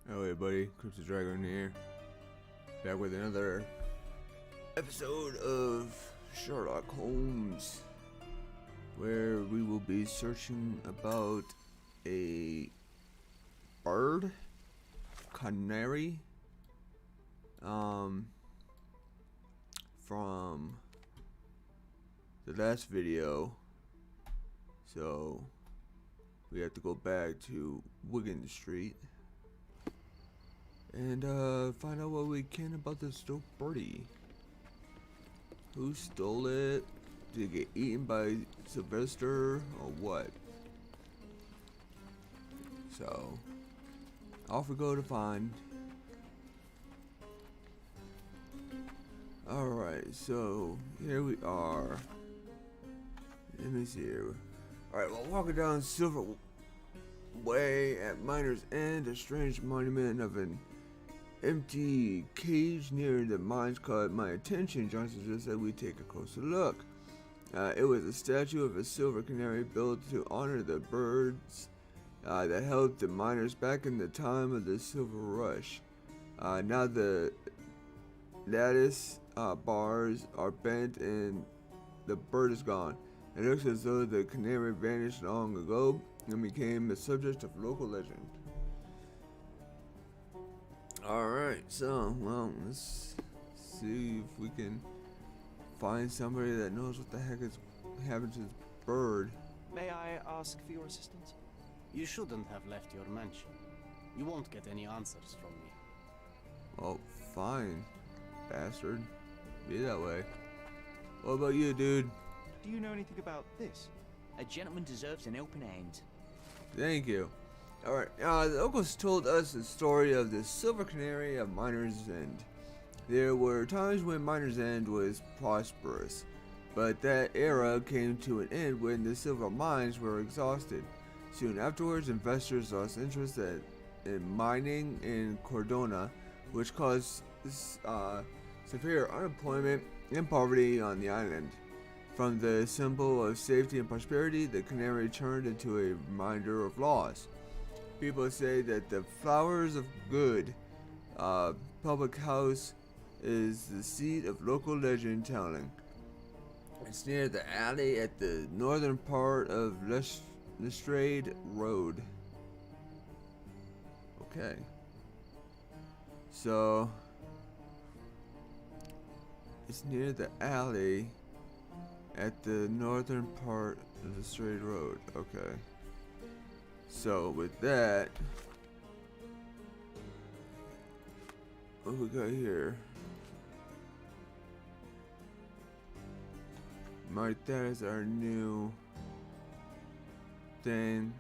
Hello everybody, Crypto Dragon here, back with another episode of Sherlock Holmes, where we will be searching about a bird, canary, from the last video. So we have to go back to Wigan Street and find out what we can about this dope birdie. Who stole it? Did it get eaten by Sylvester or what? So off we go to find. Alright, so here we are. Let me see here. Alright, well, walking down Silver Way at Miner's End, a strange monument of an empty cage near the mines caught my attention. Johnson suggested we take a closer look. It was a statue of a silver canary built to honor the birds that helped the miners back in the time of the silver rush. Now the lattice bars are bent and the bird is gone. It looks as though the canary vanished long ago and became the subject of local legend. Alright, so, well, let's see if we can find somebody that knows what the heck is happened to this bird. May I ask for your assistance? You shouldn't have left your mansion. You won't get any answers from me. Oh, fine, bastard. Be that way. What about you, dude? Do you know anything about this? A gentleman deserves an helping hand. Thank you. Alright, the uncles told us the story of the Silver Canary of Miner's End. There were times when Miner's End was prosperous, but that era came to an end when the silver mines were exhausted. Soon afterwards, investors lost interest in mining in Cordona, which caused severe unemployment and poverty on the island. From the symbol of safety and prosperity, the canary turned into a reminder of loss. People say that the Flowers of Good public house is the seat of local legend telling. It's near the alley at the northern part of Lestrade Road. Okay. So it's near the alley at the northern part of the Lestrade Road. Okay. So with that, what we got here? Mark that as our new thing.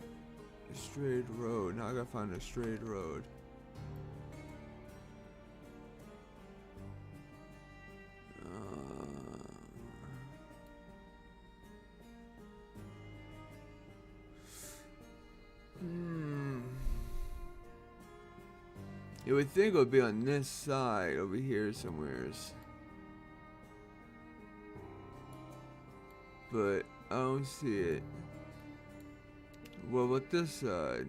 Straight road. Now I gotta find a straight road. You would think it would be on this side over here somewheres, but I don't see it. What about this side?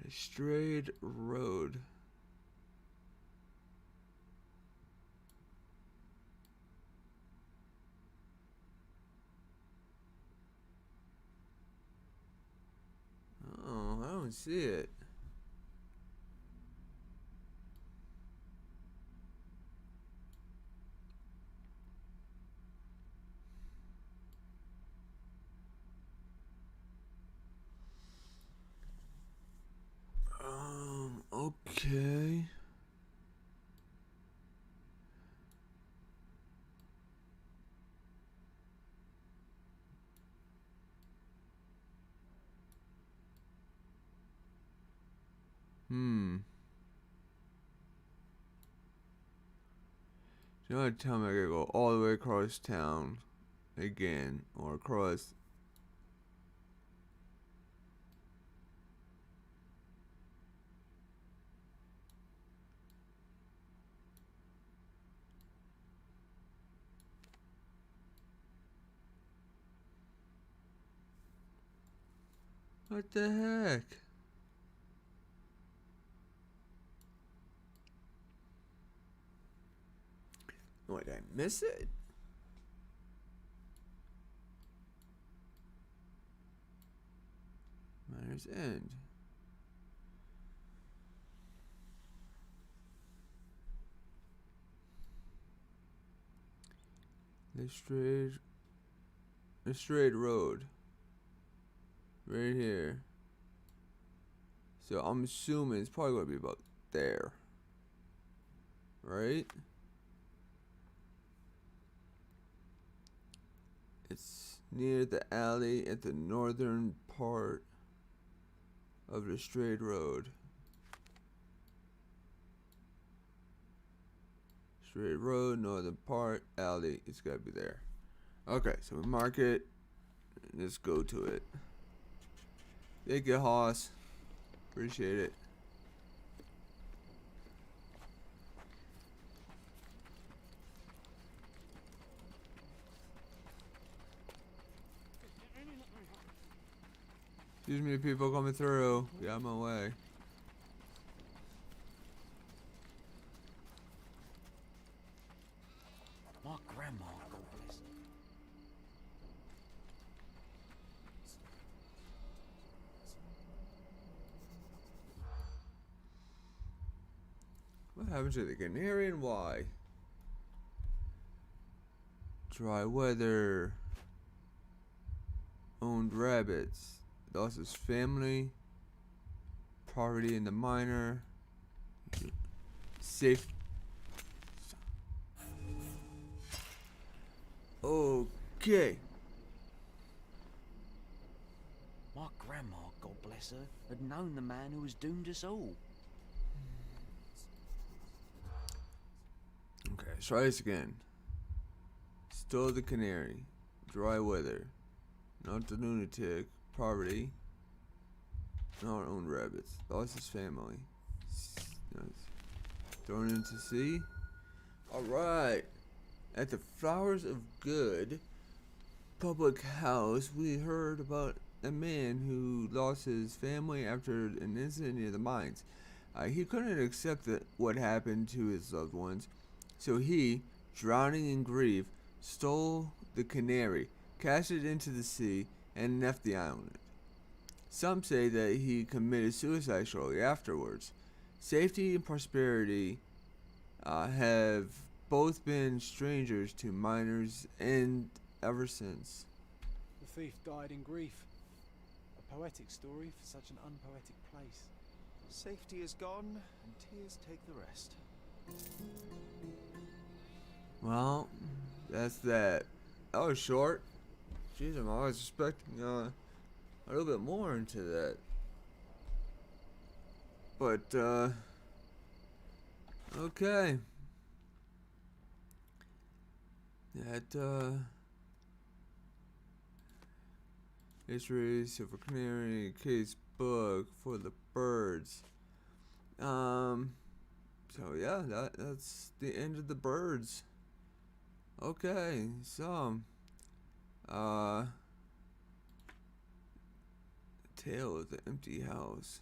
A straight road. Oh, I don't see it. Okay. You know, tell me I gotta go all the way across town again, or across. What the heck? What, did I miss it? Miner's End. The straight road. Right here. So I'm assuming it's probably gonna be about there. Right? It's near the alley at the northern part of the straight road. Straight road, northern part, alley. It's gotta be there. Okay, so we mark it. Let's go to it. Thank you, Hoss. Appreciate it. Excuse me, people coming through. Get out of my way. My grandma, God bless her. What happened to the canary and why? Dry weather. Owned rabbits. Lost his family. Poverty in the miner. Safe. Okay. My grandma, God bless her, had known the man who was doomed us all. Okay, let's try this again. Stole the canary. Dry weather. Not the lunatic. Poverty. Not owned rabbits. Lost his family. Thrown into sea. Alright. At the Flowers of Good public house, we heard about a man who lost his family after an incident near the mines. He couldn't accept what happened to his loved ones, so he, drowning in grief, stole the canary, cast it into the sea, and left the island. Some say that he committed suicide shortly afterwards. Safety and prosperity have both been strangers to miners and ever since. The thief died in grief. A poetic story for such an unpoetic place. Safety is gone, and tears take the rest. Well, that's that. That was short. Jeez, I'm always expecting a little bit more into that. But, okay. That, history, silver canary, case book for the birds. So yeah, that's the end of the birds. Okay, so, Tale of the Empty House.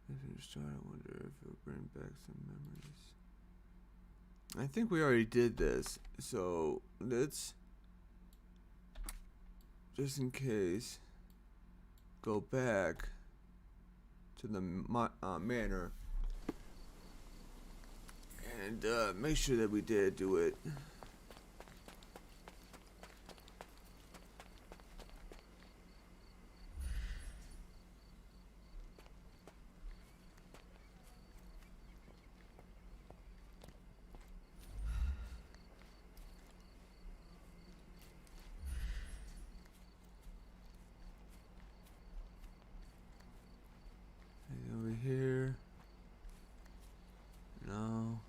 If you start, I wonder if it'll bring back some memories. I think we already did this, so let's, just in case, go back to the manor and make sure that we did do it. Over here. No.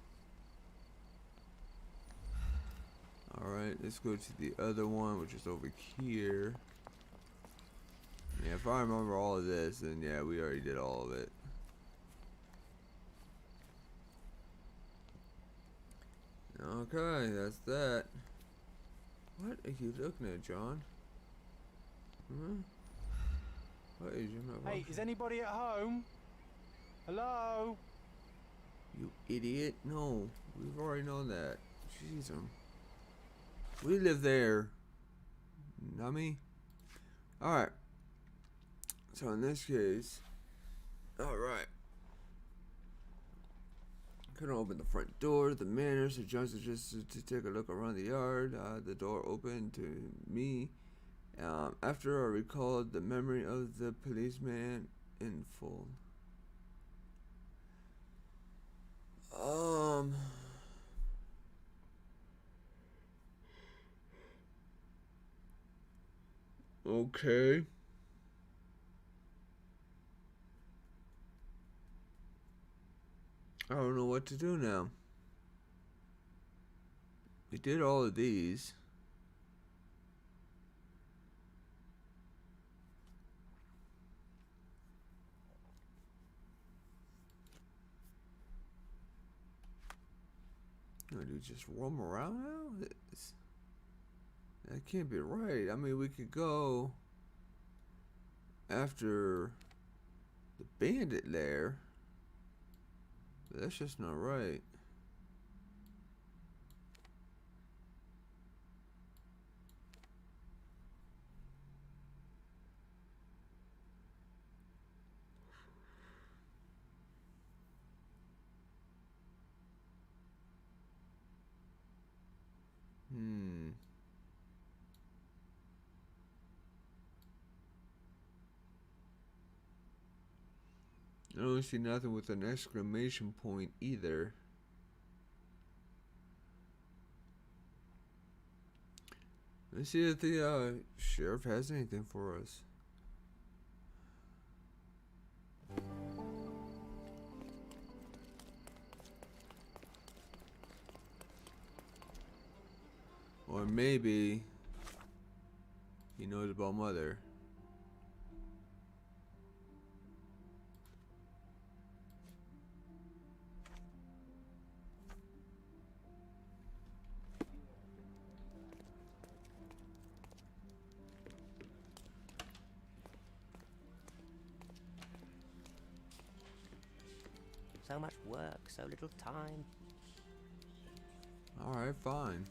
Alright, let's go to the other one, which is over here. Yeah, if I remember all of this, then yeah, we already did all of it. Okay, that's that. What are you looking at, John? Hmm? What is your mailbox? Hey, is anybody at home? Hello? You idiot. No, we've already known that. Jeez, we live there. Not me. Alright. So in this case, alright. Couldn't open the front door. The manor suggested just to take a look around the yard. The door opened to me. After I recalled the memory of the policeman in full. Okay. I don't know what to do now. We did all of these. Do we just roam around now? That can't be right. I mean, we could go after the bandit lair, but that's just not right. I don't see nothing with an exclamation point either. Let's see if the sheriff has anything for us. Or maybe he knows about Mother. So much work, so little time. Alright, fine.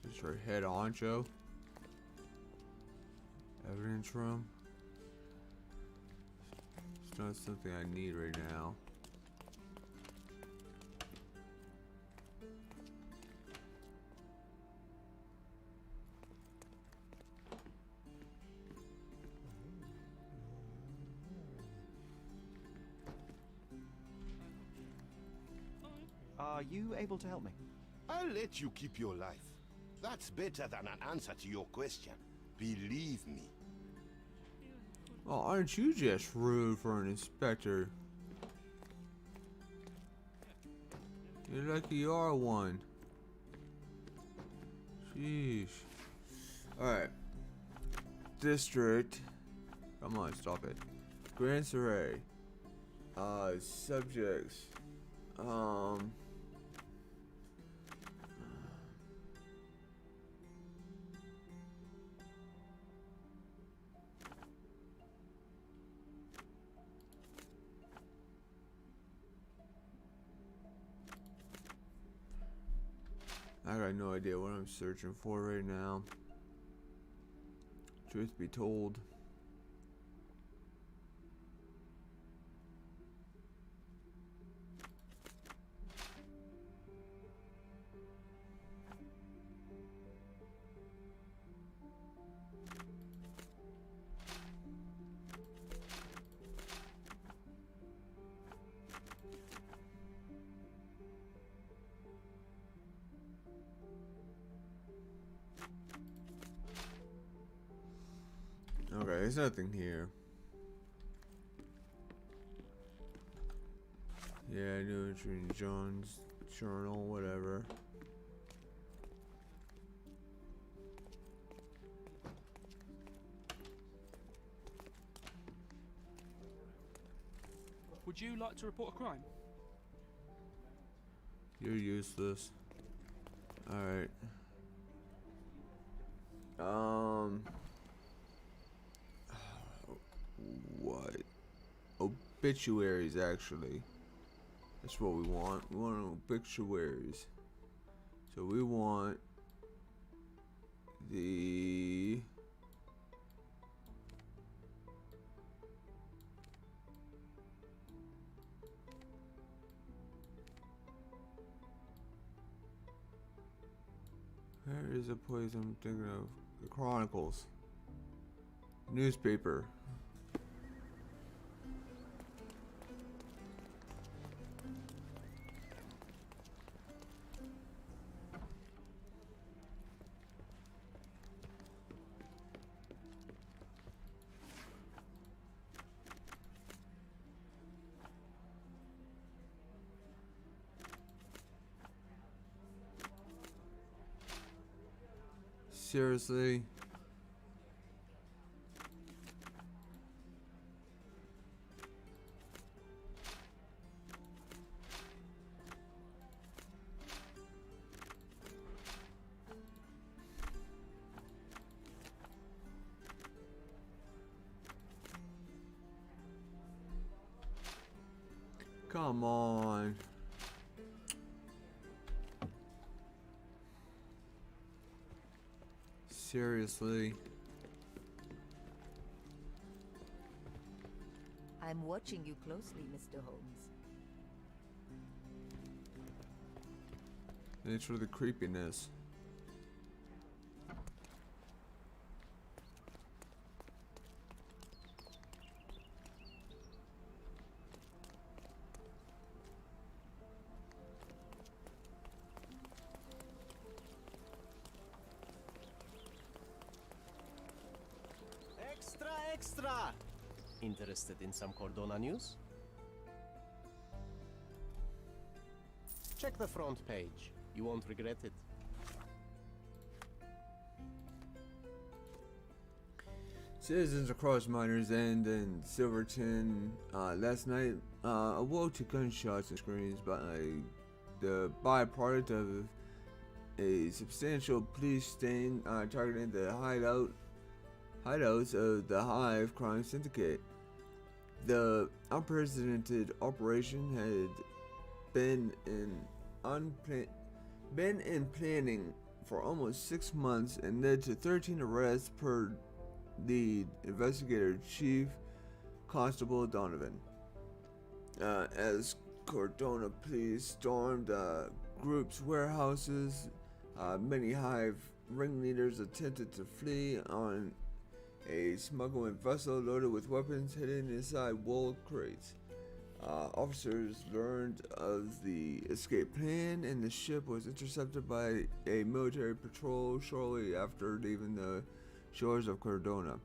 This is our head honcho. Evidence room. It's not something I need right now. Are you able to help me? I'll let you keep your life. That's better than an answer to your question. Believe me. Oh, aren't you just rude for an inspector? You're lucky you are one. Sheesh. Alright. District. Come on, stop it. Grand Surrey. Subjects. I got no idea what I'm searching for right now. Truth be told. Okay, there's nothing here. Yeah, I knew it's in John's journal, whatever. Would you like to report a crime? You're useless. Alright. What? Obituaries, actually. That's what we want. We want obituaries. So we want the... Where is the place I'm thinking of? The Chronicles. Newspaper. Seriously? Come on. Seriously? I'm watching you closely, Mr. Holmes. Thanks for the creepiness. Extra, extra! Interested in some Cordona news? Check the front page. You won't regret it. Citizens across Miners End and Silverton last night awoke to gunshots and screams by the byproduct of a substantial police sting targeting the hideouts of the Hive crime syndicate. The unprecedented operation had been in planning for almost 6 months and led to 13 arrests per the investigator chief constable Donovan. As Cordona police stormed groups' warehouses, many Hive ringleaders attempted to flee on a smuggling vessel loaded with weapons hidden inside wool crates. Officers learned of the escape plan, and the ship was intercepted by a military patrol shortly after leaving the shores of Cordona.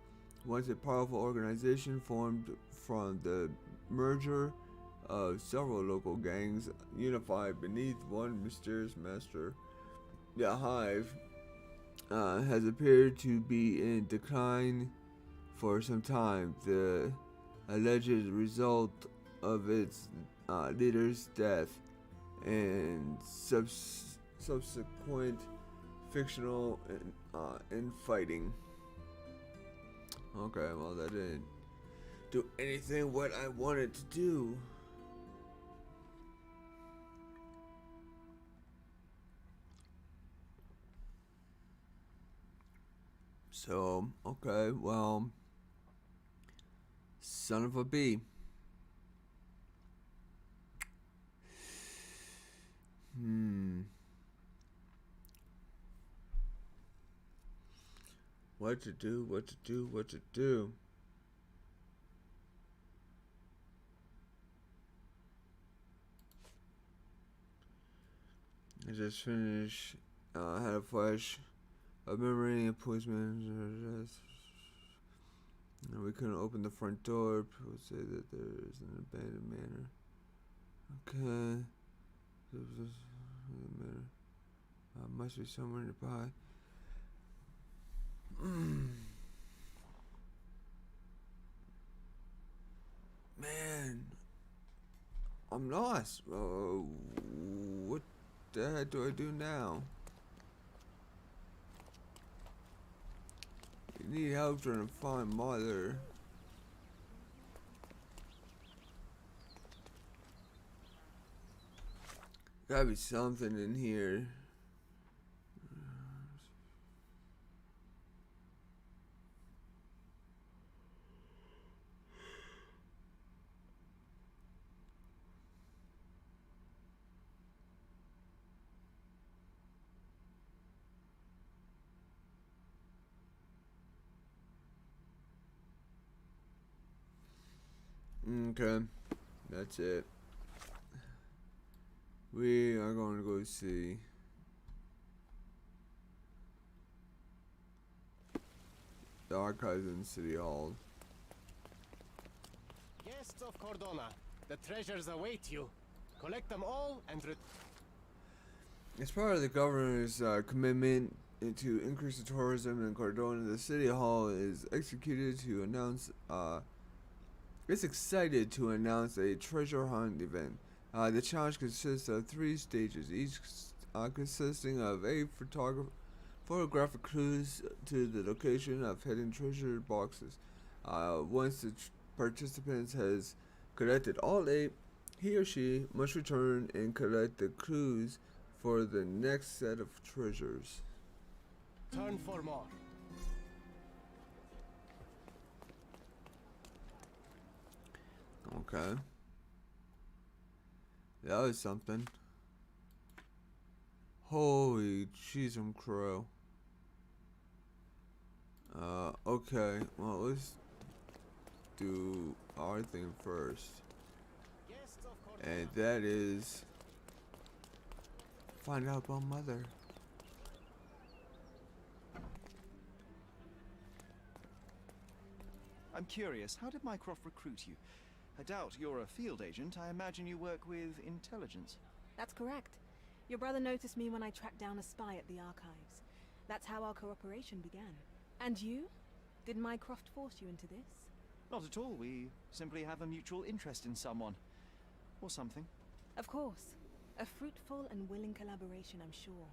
Once a powerful organization formed from the merger of several local gangs unified beneath one mysterious master, the Hive has appeared to be in decline for some time. The alleged result of its leader's death and subsequent fictional infighting. Okay, well, that didn't do anything what I wanted to do. So, okay, well, son of a bee. What to do? I just finished, had a flash of memory and policeman. And we couldn't open the front door. People say that there is an abandoned manor. Okay. Must be somewhere nearby. Man, I'm lost. What the heck do I do now? need help trying to find Mother. Gotta be something in here. Okay, that's it. We are going to go see the archives in City Hall. Guests of Cordona, the treasures await you. Collect them all and As part of the governor's commitment to increase the tourism in Cordona, the City Hall is executed to announce. It's excited to announce a treasure hunt event. The challenge consists of 3 stages, each consisting of a photographic clues to the location of hidden treasure boxes. Once the participant has collected all 8, he or she must return and collect the clues for the next set of treasures. turn for more. Okay. That was something. Holy cheese and crow. Okay. Well, let's do our thing first. Guests of Cordona. And that is find out about Mother. I'm curious, how did Mycroft recruit you? I doubt you're a field agent. I imagine you work with intelligence. That's correct. Your brother noticed me when I tracked down a spy at the archives. That's how our cooperation began. And you? Did Mycroft force you into this? Not at all. We simply have a mutual interest in someone. Or something. Of course. A fruitful and willing collaboration, I'm sure.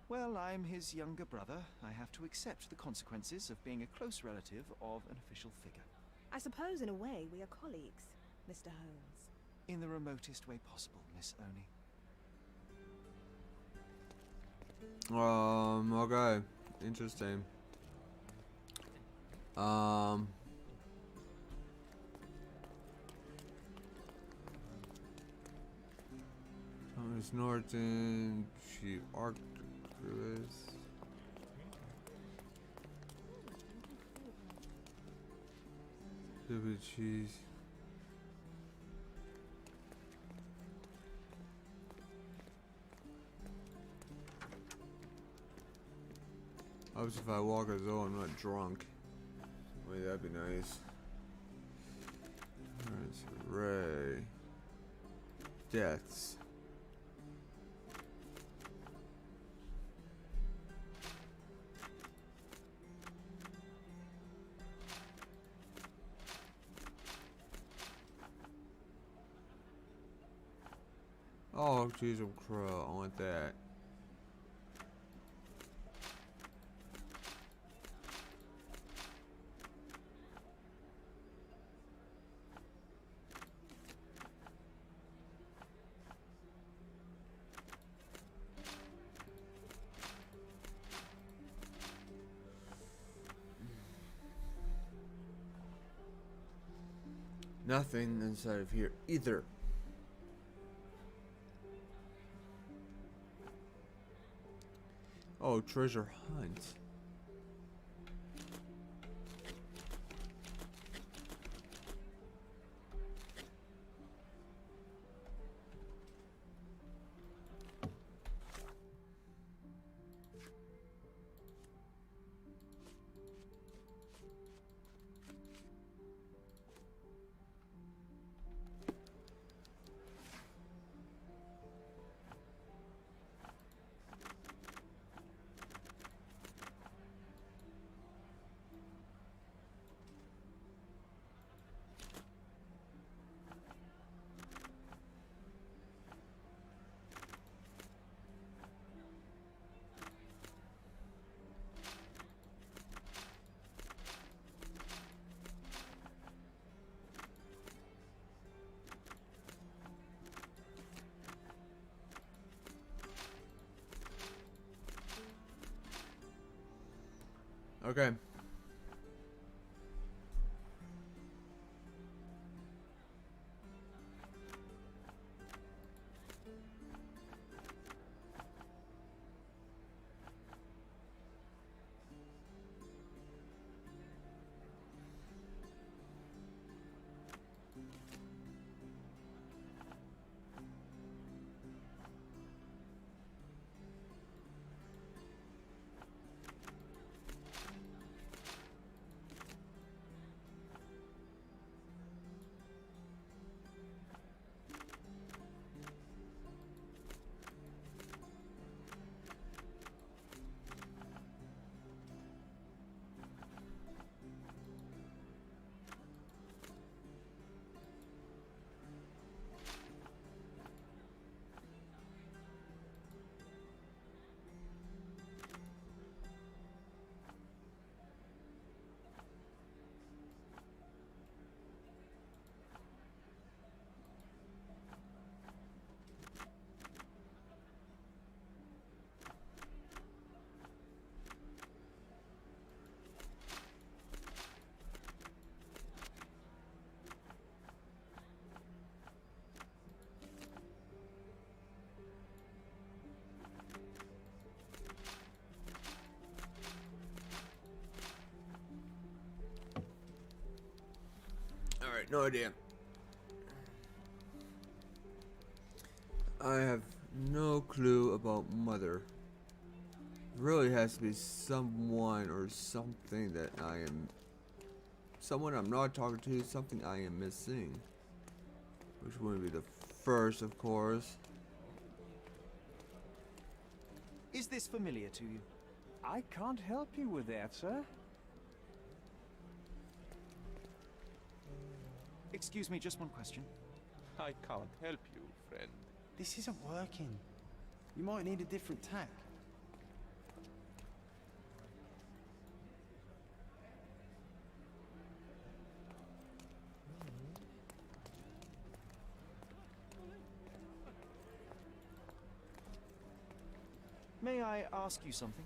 Well, I'm his younger brother. I have to accept the consequences of being a close relative of an official figure. I suppose in a way we are colleagues, Mr. Holmes. In the remotest way possible, Miss Oni. Okay. Interesting. Thomas Norton, Chief Arcturus. Stupid cheese. Obviously, if I walk as though I'm not drunk. Wait, that'd be nice. There's Ray. Deaths. Oh, jeez, I'm crow. I want that. Nothing inside of here either. Oh, treasure hunt. Okay. Alright, no idea. I have no clue about mother. Really has to be someone or something that I am... Someone I'm not talking to, something I am missing. Which wouldn't be the first, of course. Is this familiar to you? I can't help you with that, sir. Excuse me, just one question. I can't help you, friend. This isn't working. You might need a different tack. May I ask you something?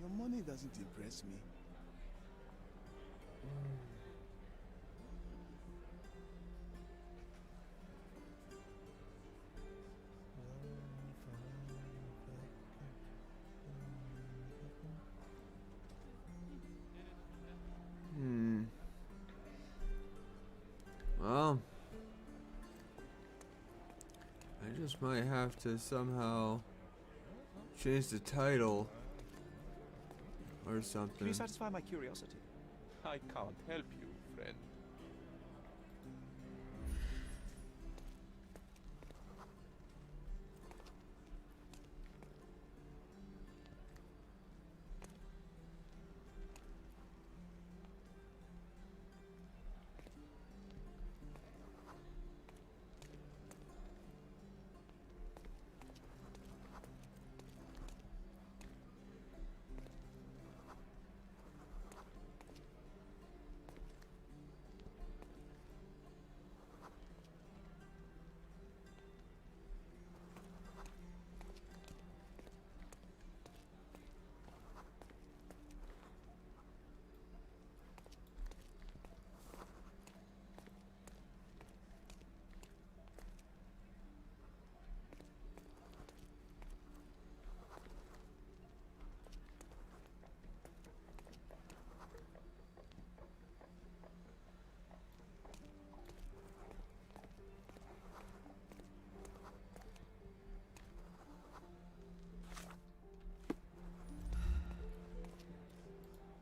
Your money doesn't impress me. Well, I just might have to somehow change the title or something. Can you satisfy my curiosity? I can't help you, friend.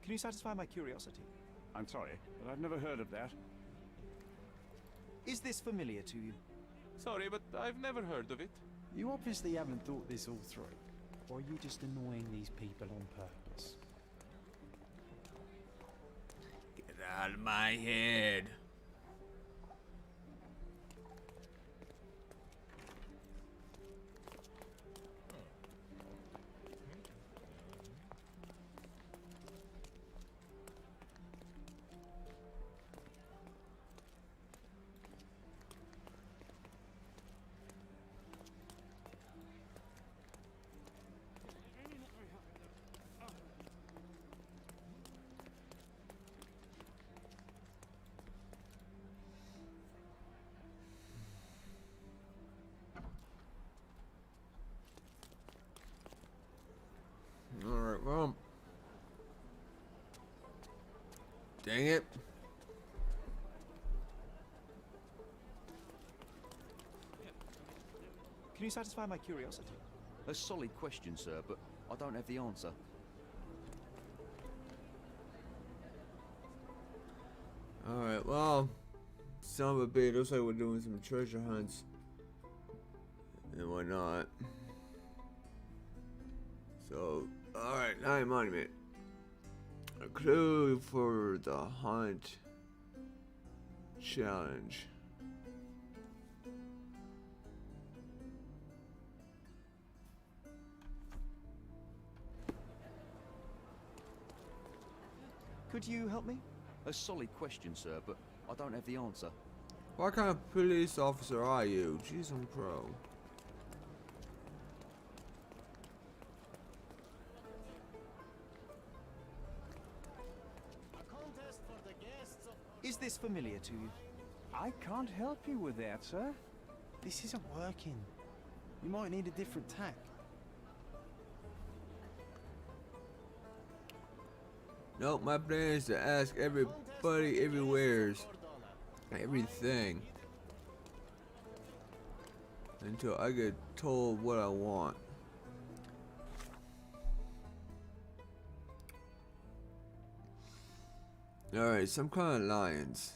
Can you satisfy my curiosity? I'm sorry, but I've never heard of that. Is this familiar to you? Sorry, but I've never heard of it. You obviously haven't thought this all through. Or are you just annoying these people on purpose? Get out of my head. Dang it. Can you satisfy my curiosity? A solid question, sir, but I don't have the answer. Alright, well, son of a bitch, looks like we're doing some treasure hunts and whatnot. So, alright, Night Monument. A clue for the hunt challenge. Could you help me? A solid question, sir, but I don't have the answer. What kind of police officer are you? Jeez, I'm pro. Is this familiar to you? I can't help you with that, sir. This isn't working. You might need a different tack. Nope, my plan is to ask everybody everywhere's everything until I get told what I want. Alright, some kind of lions.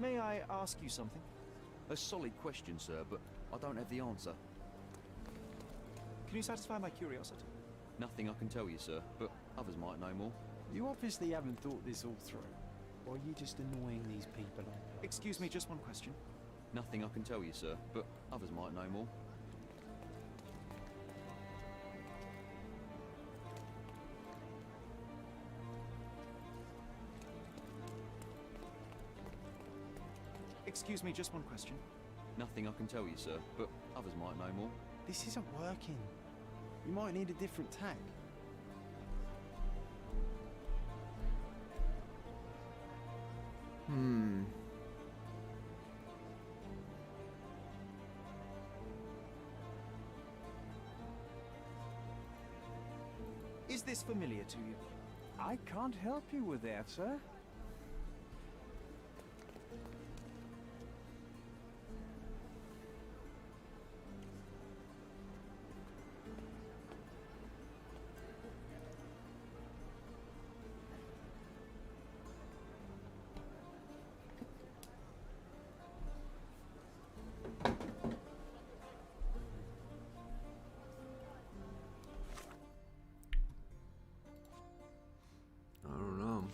May I ask you something? A solid question, sir, but I don't have the answer. Can you satisfy my curiosity? Nothing I can tell you, sir, but others might know more. You obviously haven't thought this all through. Or are you just annoying these people on purpose? Excuse me, just one question. Nothing I can tell you, sir, but others might know more. Excuse me, just one question. Nothing I can tell you, sir, but others might know more. This isn't working. You might need a different tack. Is this familiar to you? I can't help you with that, sir. I don't know.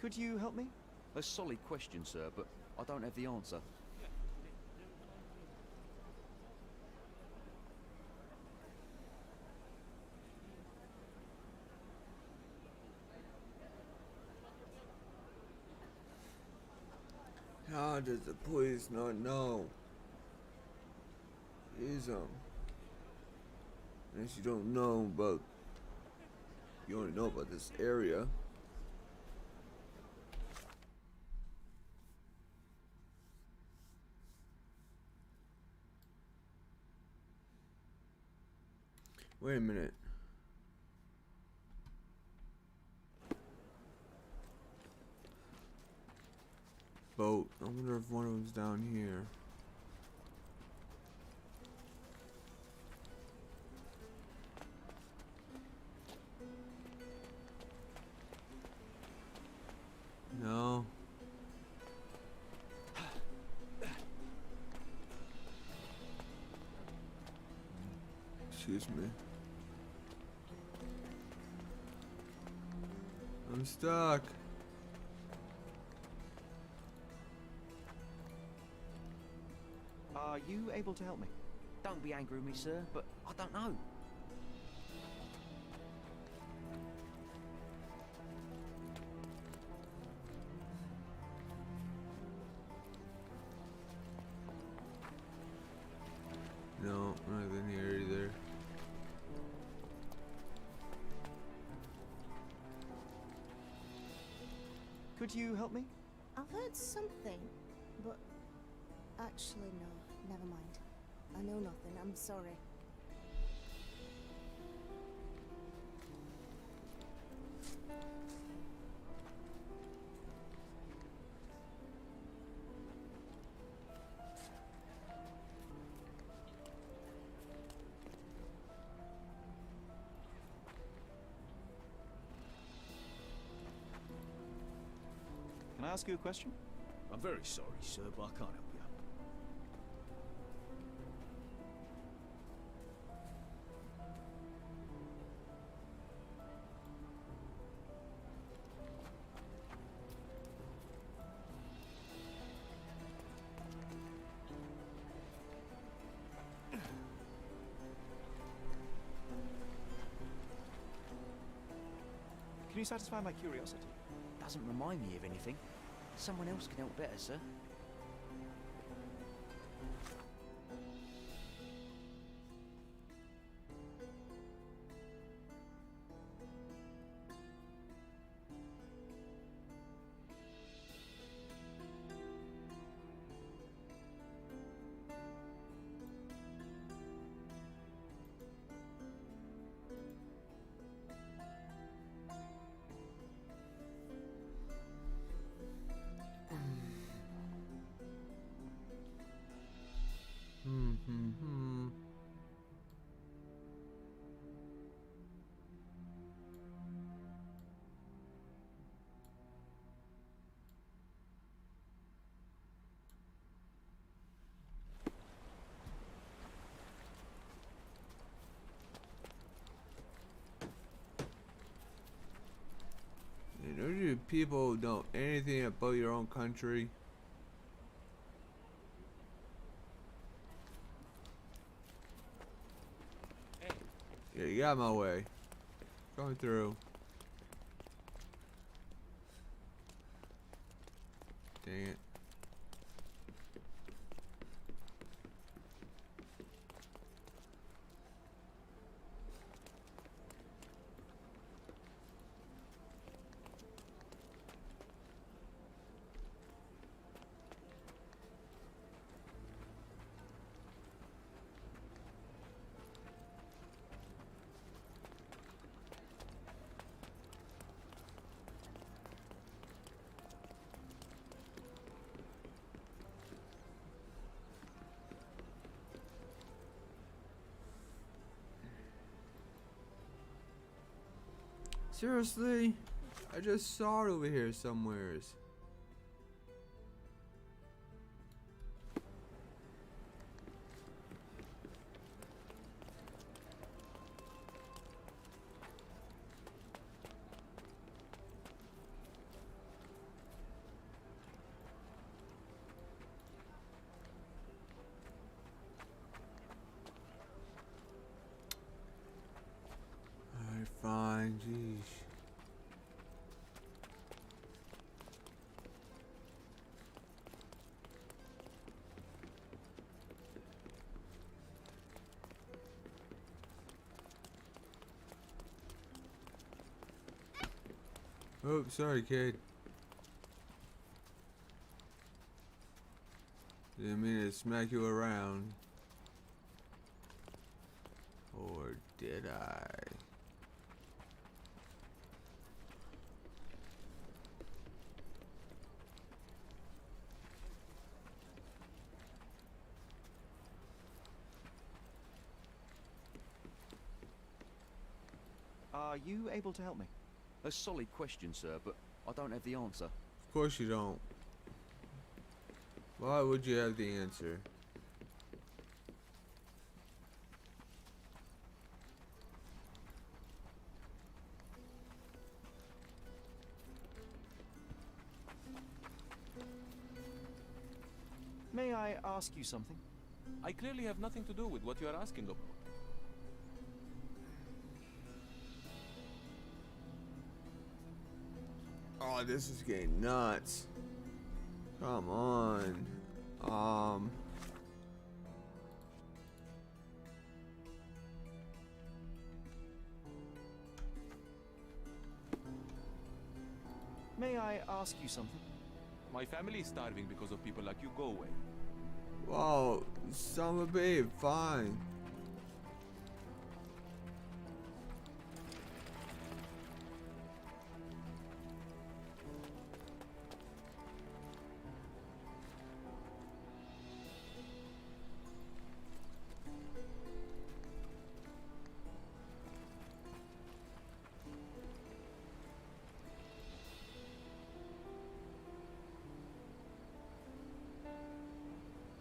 Could you help me? A solid question, sir, but I don't have the answer. How does the police not know? Is unless you don't know about, you only know about this area. Wait a minute. Boat. I wonder if one of them's down here. No. Excuse me. I'm stuck. Are you able to help me? Don't be angry with me, sir, but I don't know. No, nothing here either. Could you help me? I've heard something, but actually no, never mind. I know nothing, I'm sorry. Can I ask you a question? I'm very sorry, sir, but I can't help you. Can you satisfy my curiosity? Doesn't remind me of anything. Someone else can help better, sir. You know, you people know anything about your own country? Yeah, you got out of my way. Going through. Dang it. Seriously? I just saw it over here somewheres. Alright, fine, geez. Oh, sorry, kid. Didn't mean to smack you around. Or did I? Are you able to help me? A solid question, sir, but I don't have the answer. Of course you don't. Why would you have the answer? May I ask you something? I clearly have nothing to do with what you are asking about. Oh, this is getting nuts. Come on. May I ask you something? My family is starving because of people like you. Go away. Wow, son of a babe, fine.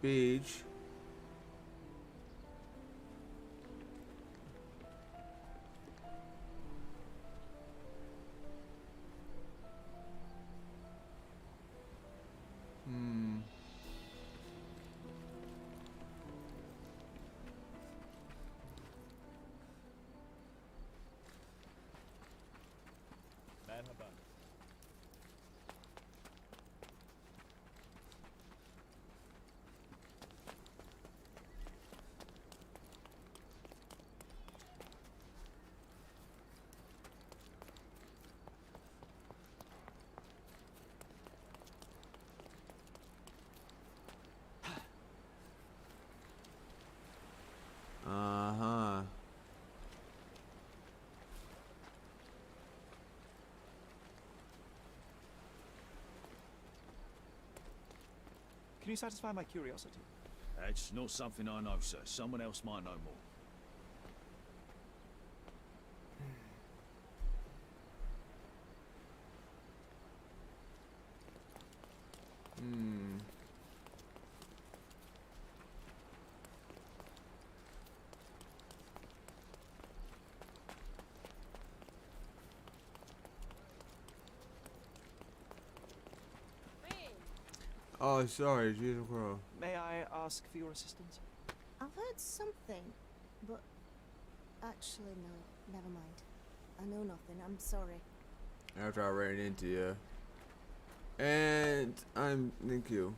Beach. Can you satisfy my curiosity? That's not something I know, sir. Someone else might know more. Oh, sorry, Jesus Crow. May I ask for your assistance? I've heard something, but actually no, never mind. I know nothing, I'm sorry. After I ran into you. And thank you.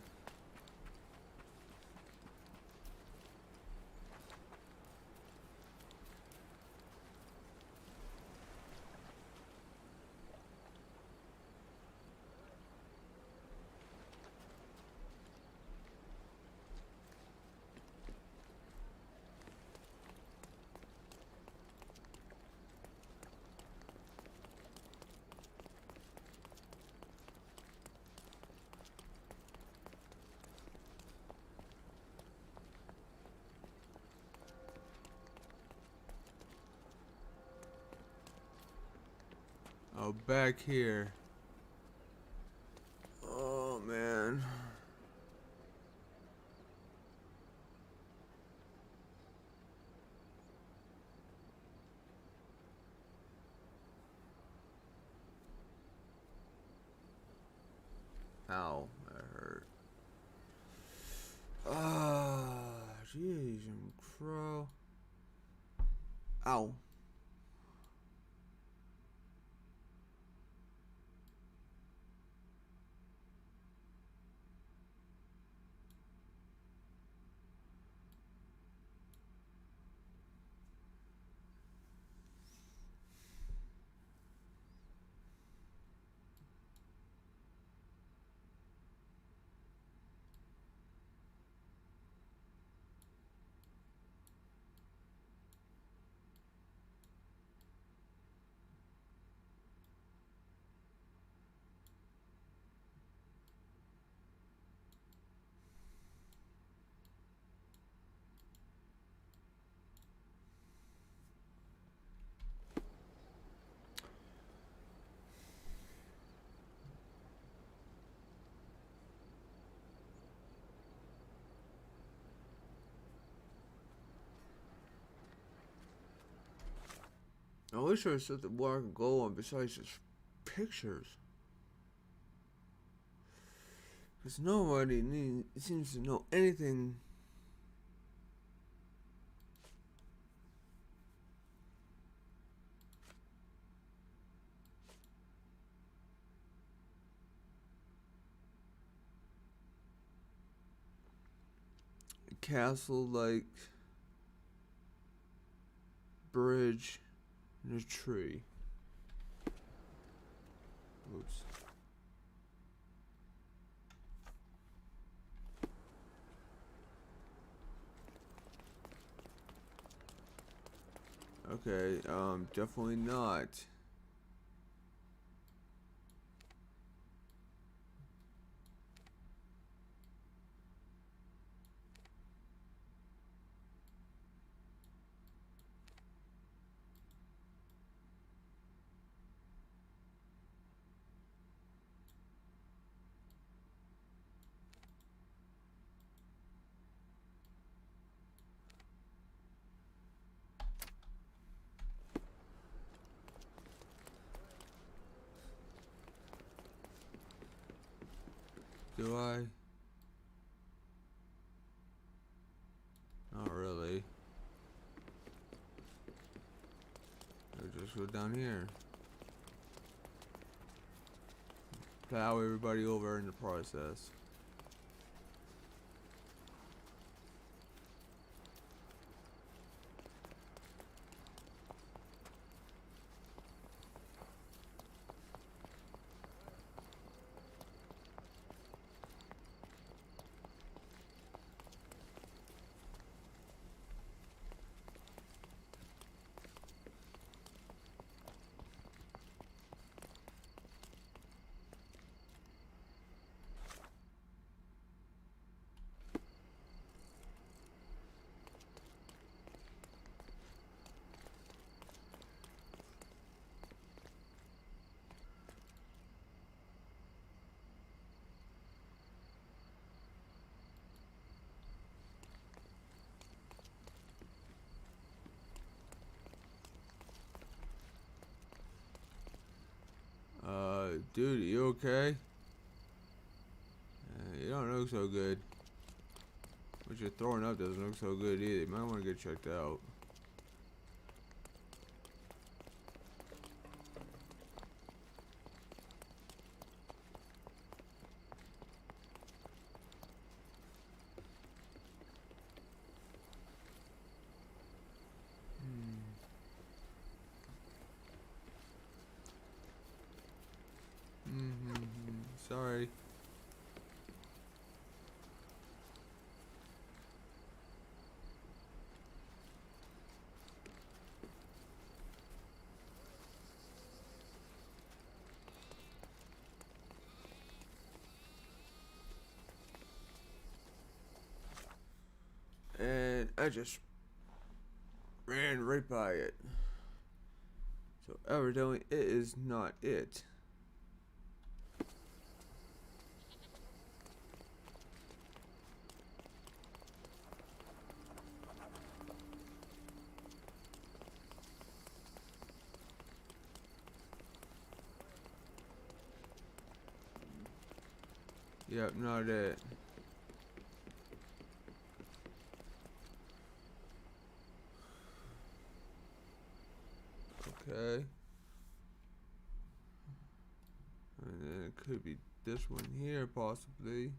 Oh, back here. Oh, man. Ow, that hurt. Ah, jeez, crow. Ow. I wish there was something more I could go on besides just pictures. Because nobody seems to know anything. A castle like bridge and a tree. Oops. Okay, definitely not. Do I? Not really. I'll just go down here. Plow everybody over in the process. Dude, you okay? You don't look so good. What you're throwing up doesn't look so good either. You might want to get checked out. Sorry. And I just ran right by it. So evidently it is not it. Yep, not it. Okay. And then it could be this one here, possibly.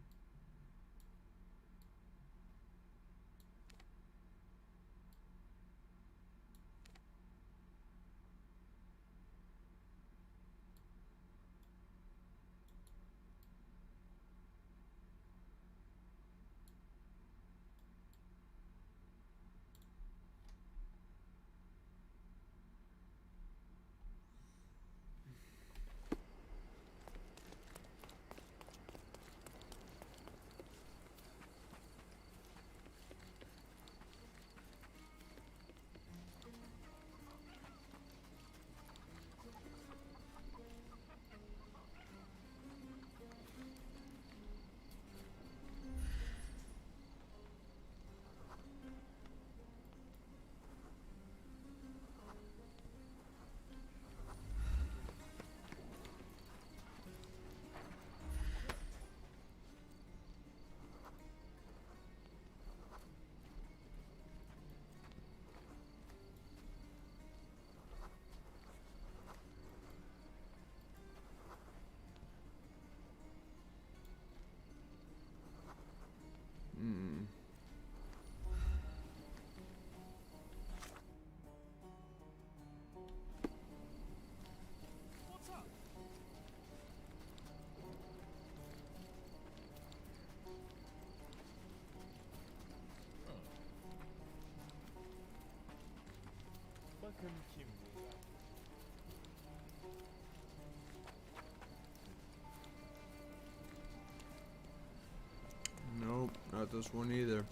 Nope, not this one either.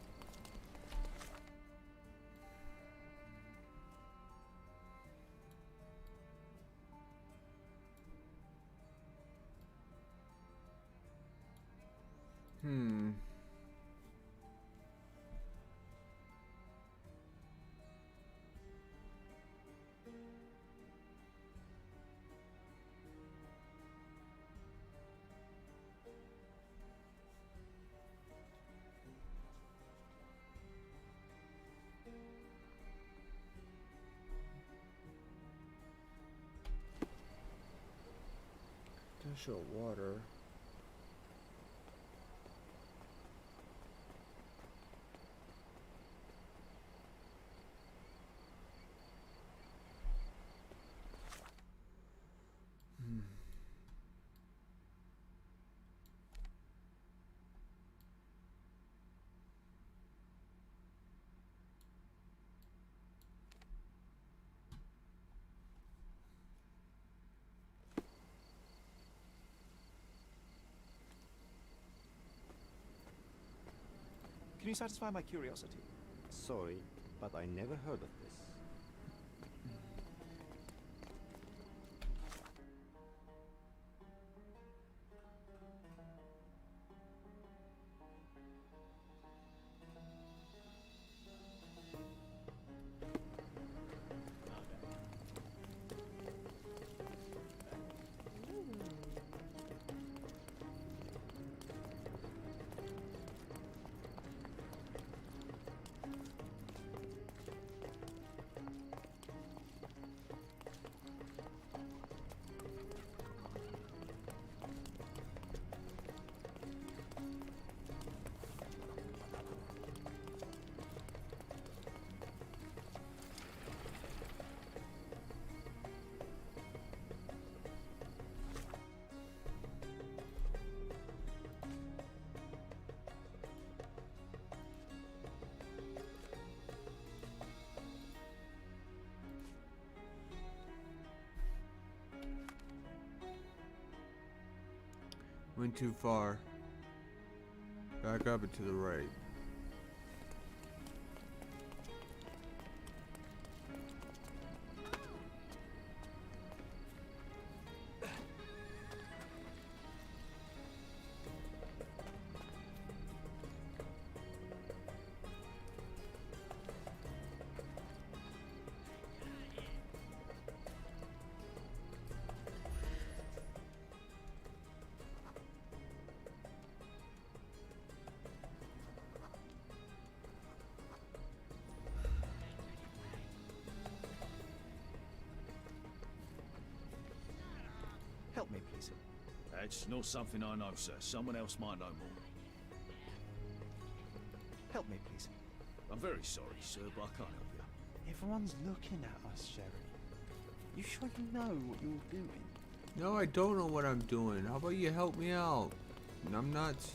Dash of water. Can you satisfy my curiosity? Sorry, but I never heard of this. Went too far. Back up and to the right. Help me, please. That's not something I know, sir. Someone else might know more. Help me, please. I'm very sorry, sir, but I can't help you. Everyone's looking at us, Sherry. You sure you know what you're doing? No, I don't know what I'm doing. How about you help me out? I'm nuts.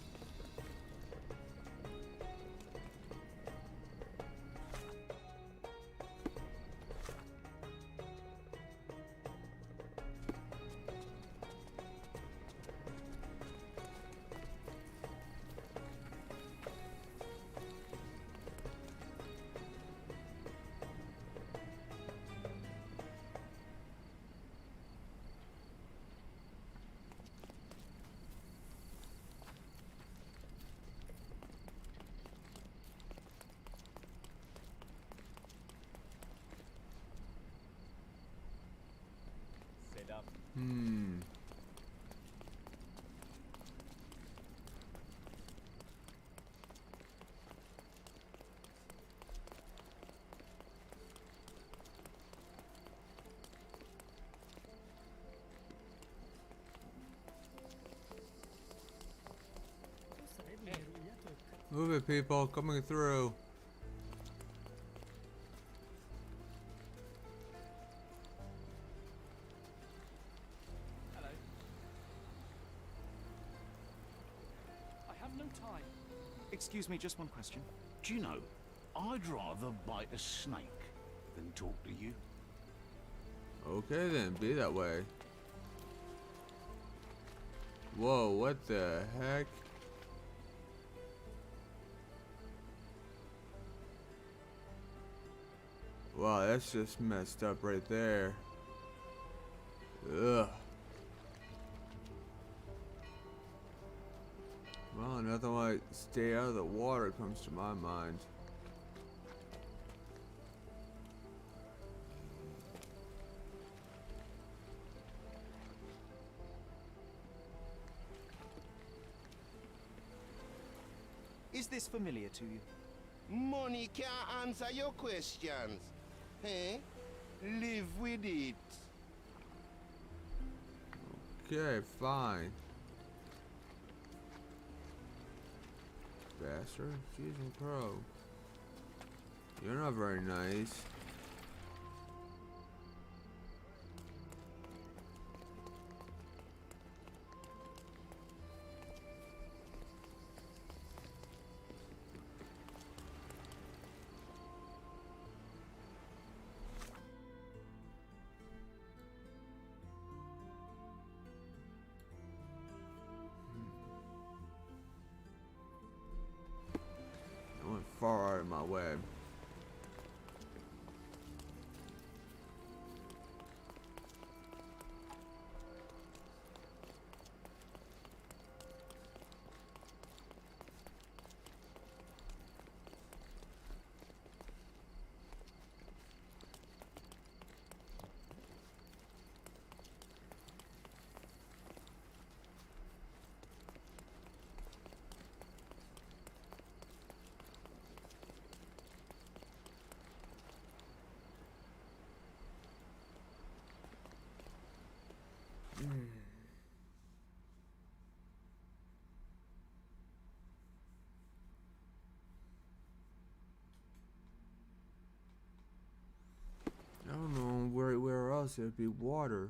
Move it, people. Coming through. Hello. I have no time. Excuse me, just one question. Do you know, I'd rather bite a snake than talk to you. Okay then, be that way. Whoa, what the heck? Wow, that's just messed up right there. Ugh. Well, nothing like stay out of the water comes to my mind. Is this familiar to you? Money can't answer your questions. Hey? Live with it. Okay, fine. Bastard. Season Pro. You're not very nice. I went far out of my way. I don't know where else there'd be water.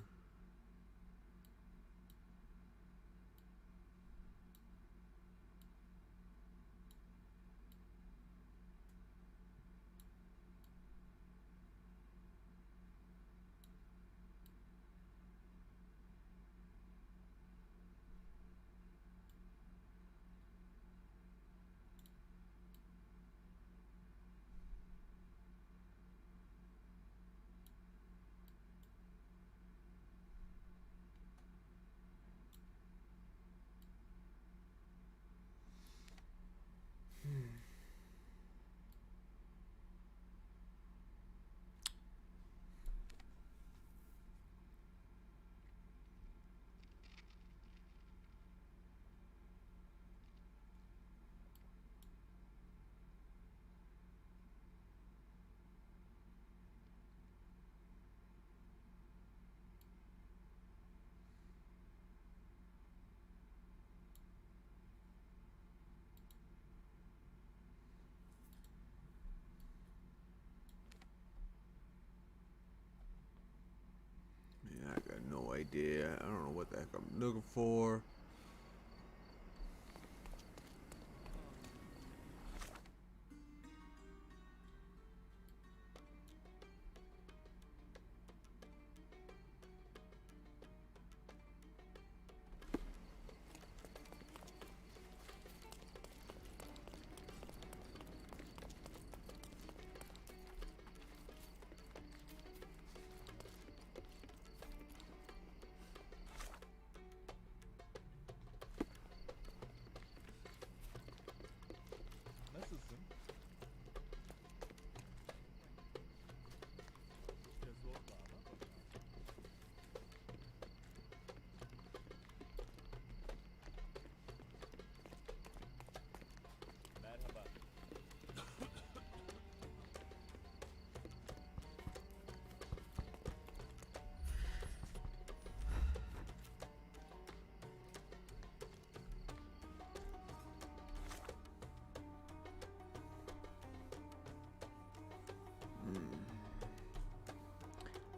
idea. I don't know what the heck I'm looking for.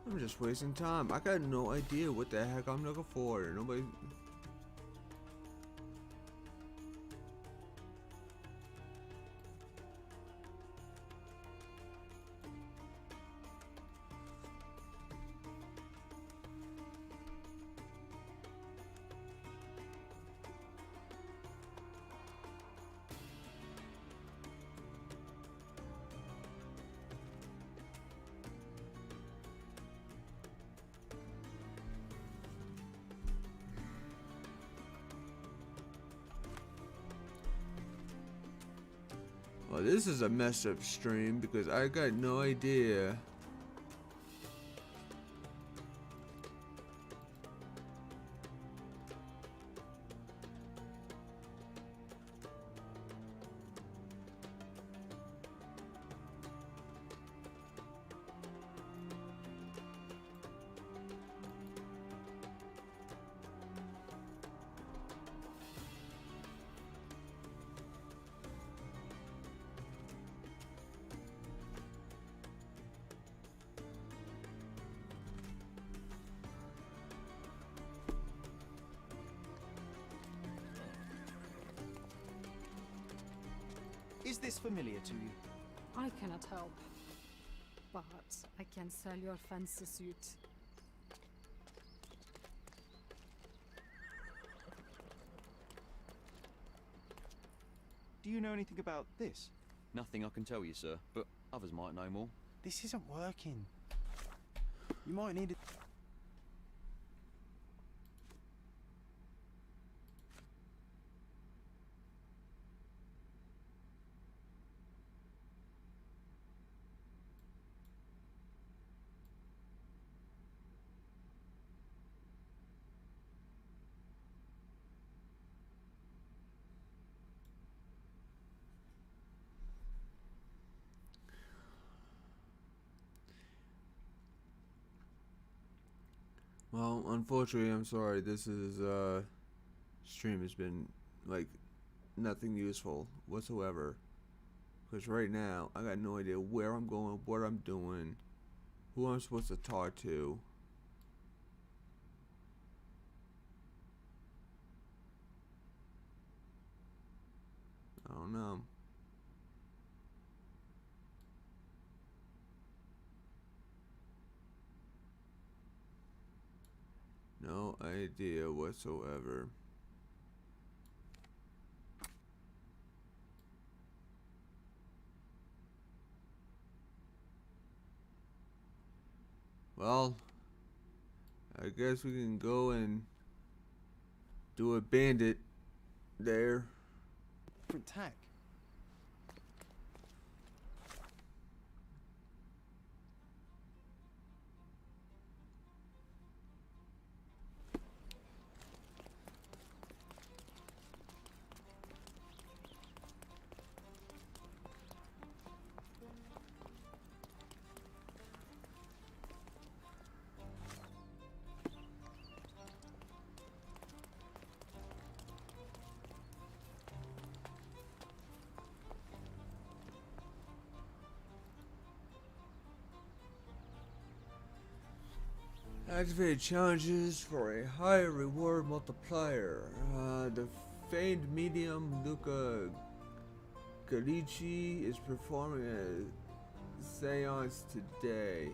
I'm just wasting time. I got no idea what the heck I'm looking for. Nobody. Well, this is a messed up stream because I got no idea. Is this familiar to you? I cannot help. But I can sell your fancy suit. Do you know anything about this? Nothing I can tell you, sir, but others might know more. This isn't working. You might need it. Well, unfortunately, I'm sorry. This is stream has been like nothing useful whatsoever. Because right now, I got no idea where I'm going, what I'm doing, who I'm supposed to talk to. I don't know. No idea whatsoever. Well, I guess we can go and do a bandit there. Different tack. Activate challenges for a higher reward multiplier. The famed medium Luca Galici is performing a seance today.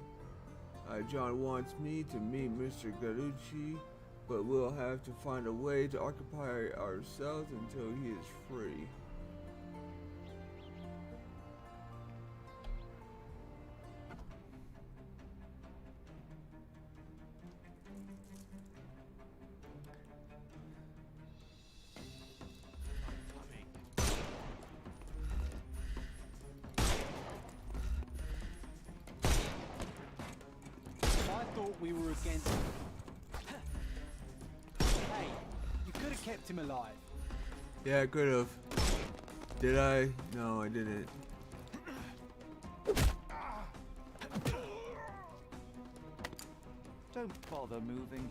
John wants me to meet Mr. Galici, but we'll have to find a way to occupy ourselves until he is free. We were against him. Hey, you could have kept him alive. Yeah, I could have. Did I? No, I didn't. Don't bother moving.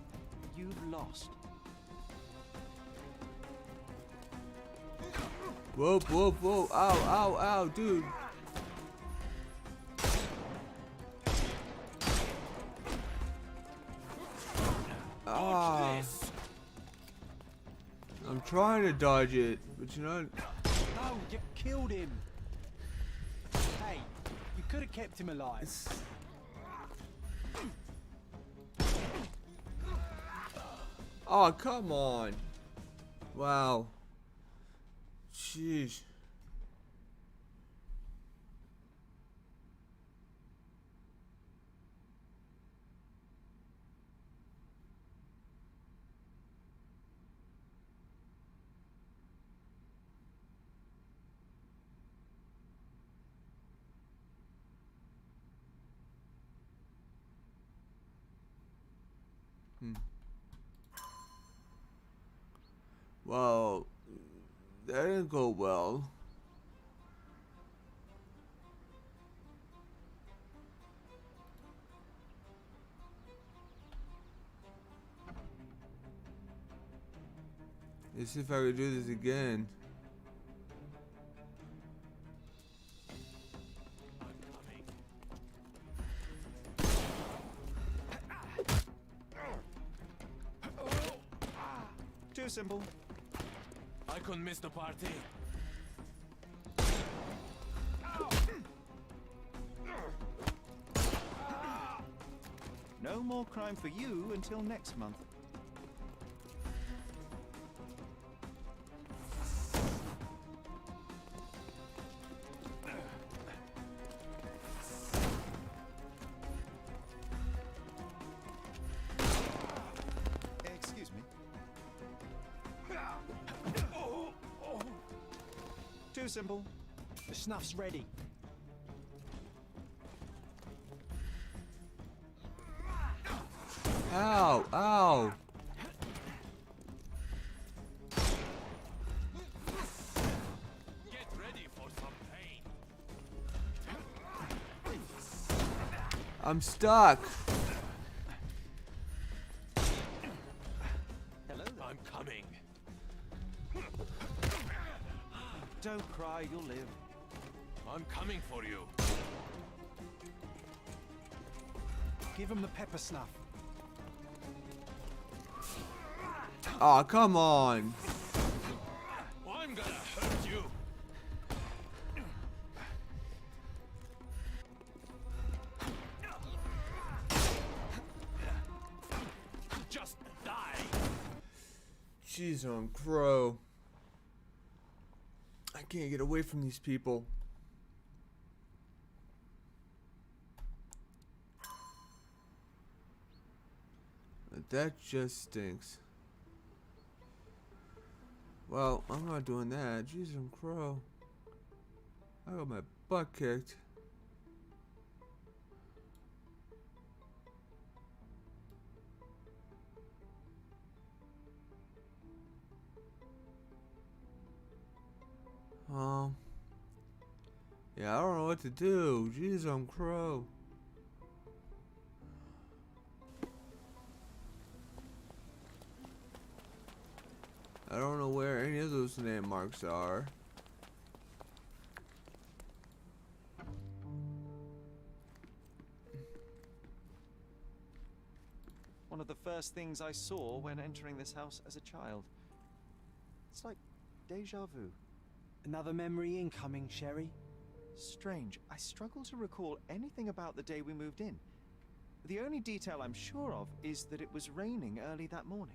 You've lost. Whoa, whoa, whoa. Ow, ow, ow, dude. Ah, I'm trying to dodge it, but you're not. No, you killed him. Hey, you could have kept him alive. Oh, come on. Wow. Jeez. Well, that didn't go well. Let's see if I can do this again. Too simple. I couldn't miss the party. No more crime for you until next month. Excuse me. Too simple. The snuff's ready. Ow, ow. Get ready for some pain. I'm stuck. Hello. I'm coming. Don't cry, you'll live. I'm coming for you. Give him the pepper snuff. Oh, come on. I'm gonna hurt you. Just die. Jeez, on Crow. I can't get away from these people. That just stinks. Well, I'm not doing that. Jeez, on Crow. I got my butt kicked. Yeah, I don't know what to do. Jeez, I'm Crow. I don't know where any of those landmarks are. one of the first things I saw when entering this house as a child. It's like deja vu. Another memory incoming, Sherry. Strange. I struggle to recall anything about the day we moved in. The only detail I'm sure of is that it was raining early that morning.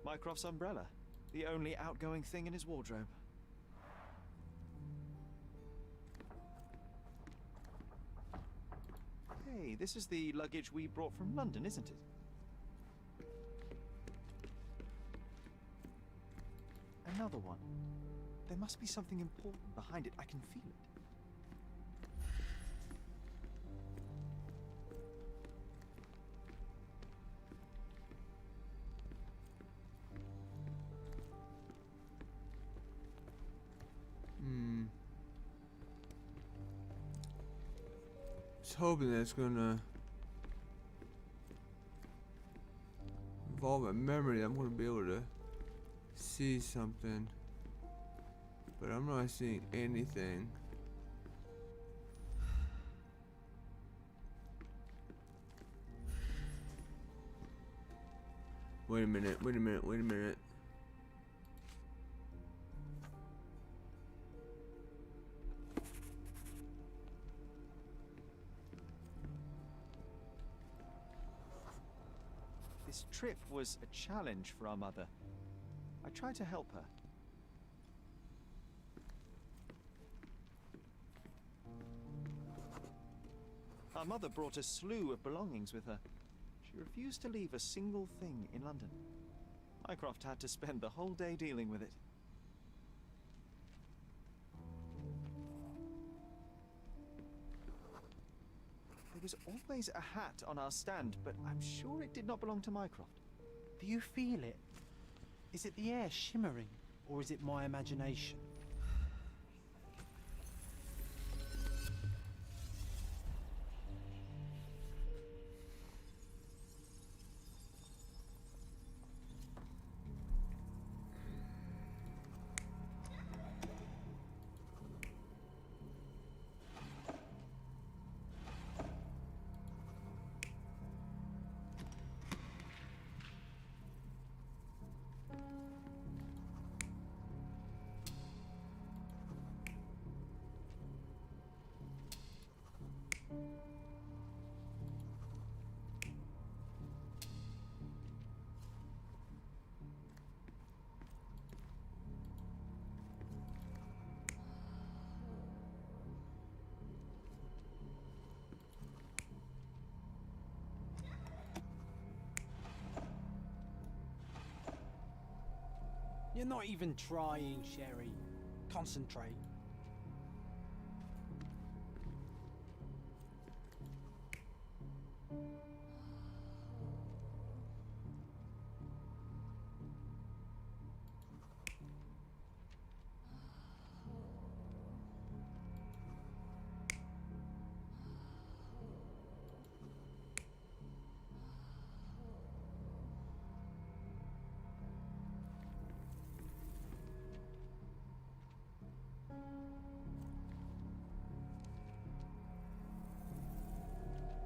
Mycroft's umbrella, the only outgoing thing in his wardrobe. Hey, this is the luggage we brought from London, isn't it? Another one. There must be something important behind it. I can feel it. Hoping that's gonna involve a memory. I'm gonna be able to see something, but I'm not seeing anything. Wait a minute, wait a minute, wait a minute. This trip was a challenge for our mother. I tried to help her. Our mother brought a slew of belongings with her. She refused to leave a single thing in London. Mycroft had to spend the whole day dealing with it. There was always a hat on our stand, but I'm sure it did not belong to Mycroft. Do you feel it? Is it the air shimmering, or is it my imagination? You're not even trying, Sherry. Concentrate.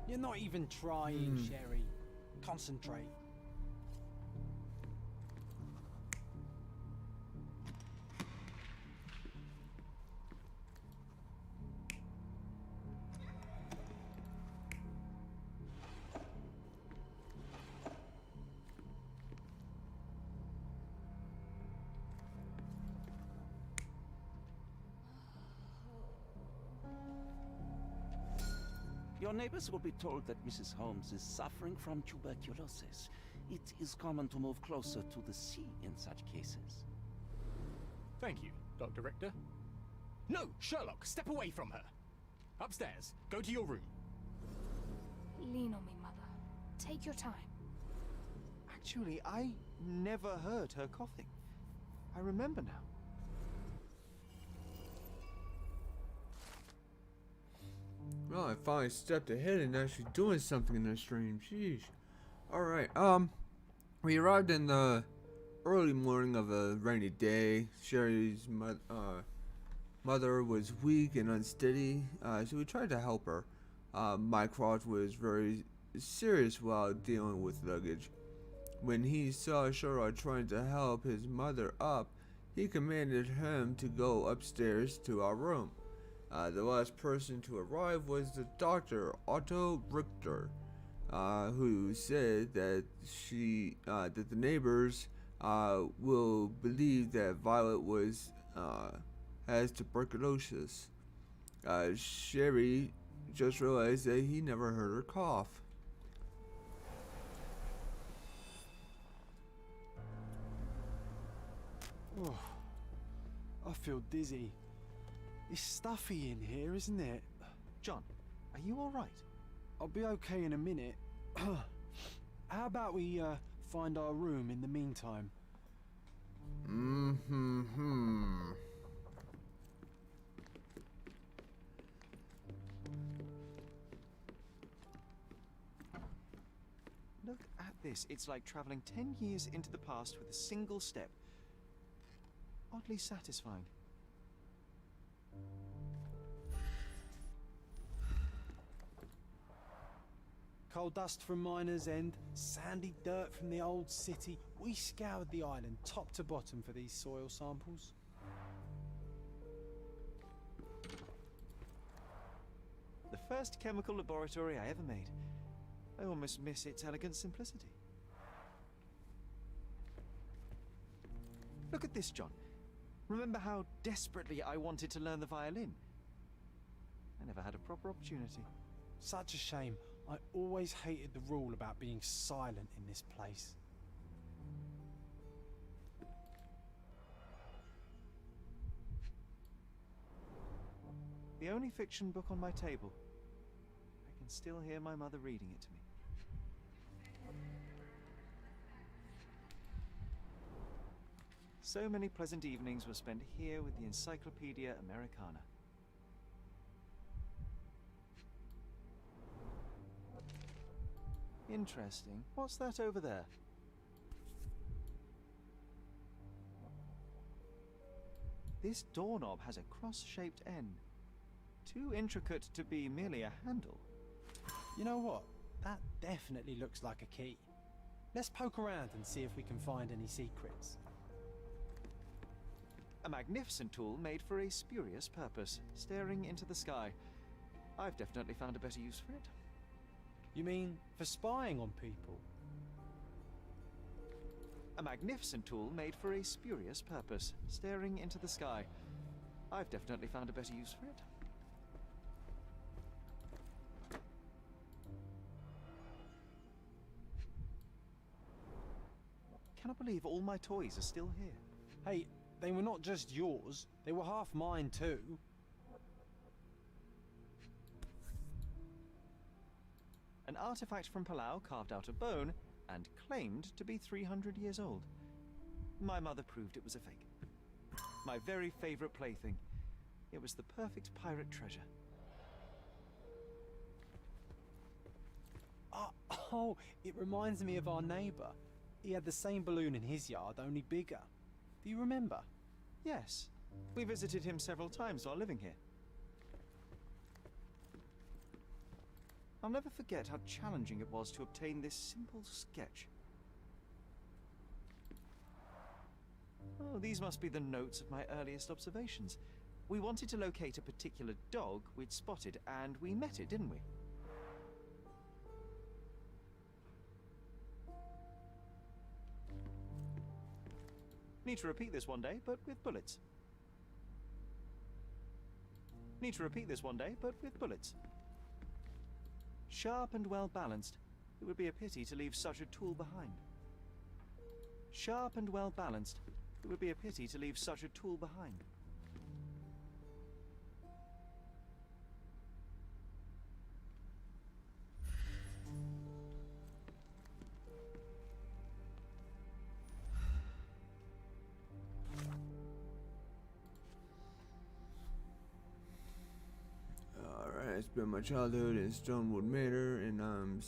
You're not even trying, Sherry. Concentrate. Your neighbors will be told that Mrs. Holmes is suffering from tuberculosis. It is common to move closer to the sea in such cases. Thank you, Dr. Richter. No, Sherlock, step away from her. Upstairs, go to your room. Lean on me, Mother. Take your time. Actually, I never heard her coughing. I remember now. Well, I finally stepped ahead and actually doing something in this stream. Sheesh. Alright, we arrived in the early morning of a rainy day. Sherry's mother was weak and unsteady, so we tried to help her. Mycroft was very serious while dealing with luggage. When he saw Sherlock trying to help his mother up, he commanded him to go upstairs to our room. The last person to arrive was the doctor, Otto Richter, who said that that the neighbors will believe that Violet has tuberculosis. Sherry just realized that he never heard her cough. Oh, I feel dizzy. It's stuffy in here, isn't it? John, are you alright? I'll be okay in a minute. How about we find our room in the meantime? Look at this. It's like traveling 10 years into the past with a single step. Oddly satisfying. Coal dust from Miner's End, sandy dirt from the old city. We scoured the island top to bottom for these soil samples. The first chemical laboratory I ever made. I almost miss its elegant simplicity. Look at this, John. Remember how desperately I wanted to learn the violin? I never had a proper opportunity. Such a shame. I always hated the rule about being silent in this place. The only fiction book on my table. I can still hear my mother reading it to me. So many pleasant evenings were spent here with the Encyclopedia Americana. Interesting. What's that over there? This doorknob has a cross-shaped end. Too intricate to be merely a handle. You know what? That definitely looks like a key. Let's poke around and see if we can find any secrets. A magnificent tool made for a spurious purpose, staring into the sky. I've definitely found a better use for it. You mean for spying on people? A magnificent tool made for a spurious purpose, staring into the sky. I've definitely found a better use for it. Cannot believe all my toys are still here. Hey, they were not just yours, they were half mine too. An artifact from Palau carved out of bone and claimed to be 300 years old. My mother proved it was a fake. My very favorite plaything. It was the perfect pirate treasure. Oh, it reminds me of our neighbour. He had the same balloon in his yard, only bigger. Do you remember? Yes. We visited him several times while living here. I'll never forget how challenging it was to obtain this simple sketch. Oh, these must be the notes of my earliest observations. We wanted to locate a particular dog we'd spotted, and we met it, didn't we? Need to repeat this one day, but with bullets. Need to repeat this one day, but with bullets. Sharp and well balanced. It would be a pity to leave such a tool behind. Sharp and well balanced. It would be a pity to leave such a tool behind. spent my childhood in Stonewood Manor, and I'm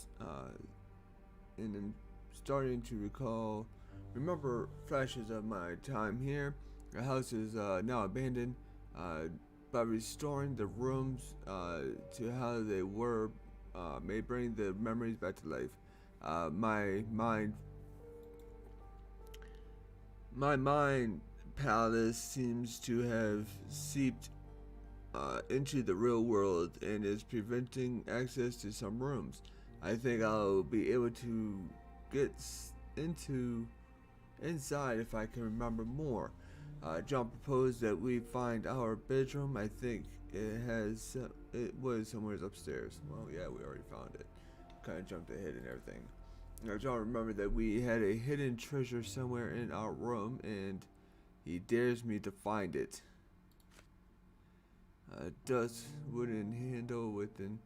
starting to remember flashes of my time here. The house is now abandoned. By restoring the rooms to how they were, may bring the memories back to life. My mind palace seems to have seeped into the real world and is preventing access to some rooms. I think I'll be able to get inside if I can remember more. John proposed that we find our bedroom. I think it was somewhere upstairs. Well, yeah, we already found it. Kind of jumped ahead and everything. Now, John remembered that we had a hidden treasure somewhere in our room, and he dares me to find it. A dust wooden handle with an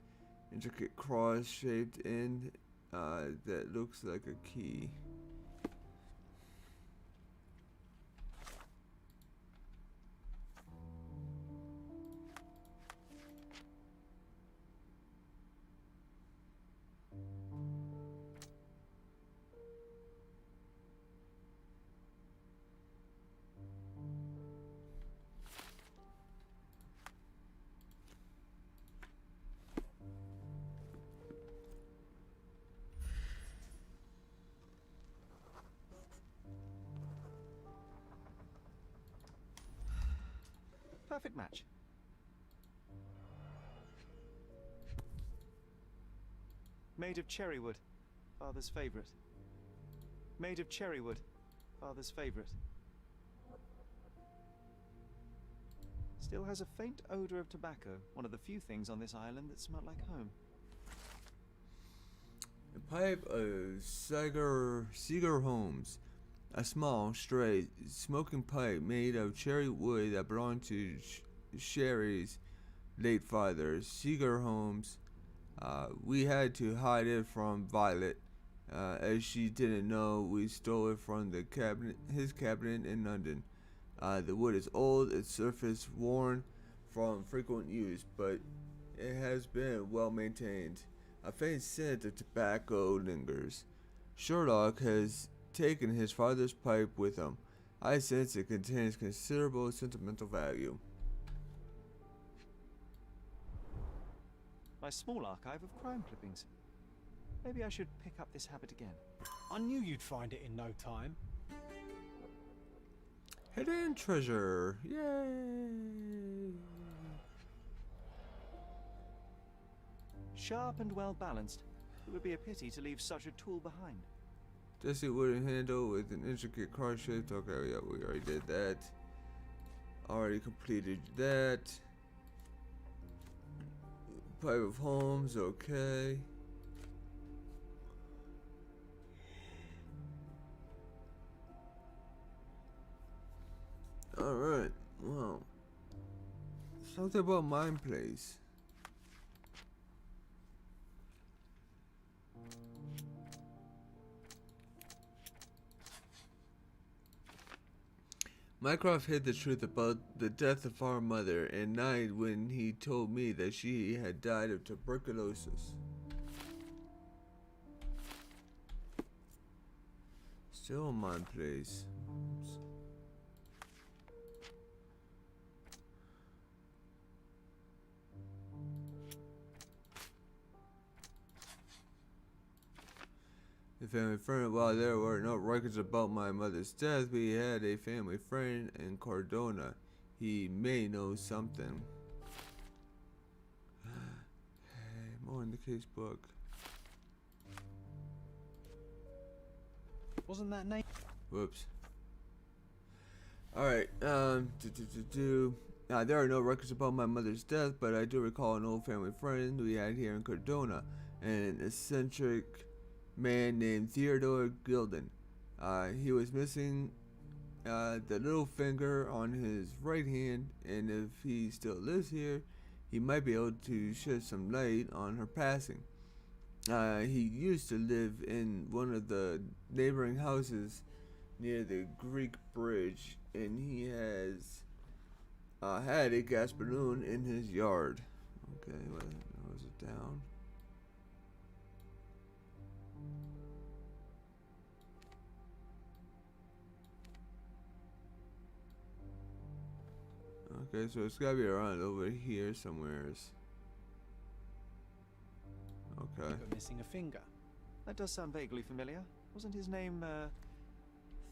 intricate cross-shaped end that looks like a key. Perfect match. Made of cherry wood, father's favorite. Made of cherry wood, father's favorite. Still has a faint odor of tobacco, one of the few things on this island that smell like home. A pipe of Seeger Holmes. A small, straight, smoking pipe made of cherry wood that belonged to Sherry's late father, Seeger Holmes. We had to hide it from Violet, as she didn't know we stole it from his cabinet in London. The wood is old, its surface worn from frequent use, but it has been well maintained. A faint scent of tobacco lingers. Sherlock has taken his father's pipe with him. I sense it contains considerable sentimental value. My small archive of crime clippings. Maybe I should pick up this habit again. I knew you'd find it in no time. Hidden treasure. Yay! Sharp and well balanced. It would be a pity to leave such a tool behind. Dusty wooden handle with an intricate cross shape. Okay, yeah, we already did that. Already completed that. Pipe of Holmes, okay. Alright, well. Something about Mind Place. Mycroft hid the truth about the death of our mother and lied when he told me that she had died of tuberculosis. Still in my place. The family friend. While there were no records about my mother's death, we had a family friend in Cardona. He may know something. Hey, more in the case book. Wasn't that name? Whoops. Alright, there are no records about my mother's death, but I do recall an old family friend we had here in Cardona, an eccentric man named Theodore Gilden. He was missing the little finger on his right hand, and if he still lives here, he might be able to shed some light on her passing. He used to live in one of the neighboring houses near the Greek bridge, and he has had a gas balloon in his yard. Okay, well, Or is it down? Okay, so it's gotta be around over here somewhere. Okay. You're missing a finger. That does sound vaguely familiar. Wasn't his name,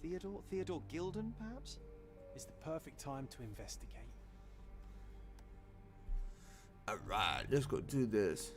Theodore? Theodore Gilden, perhaps? It's the perfect time to investigate. Alright, let's go do this.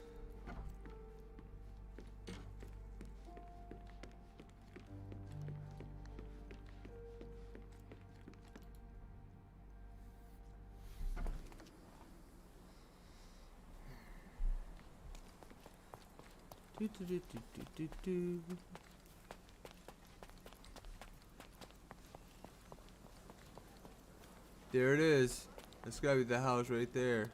There it is. That's gotta be the house right there.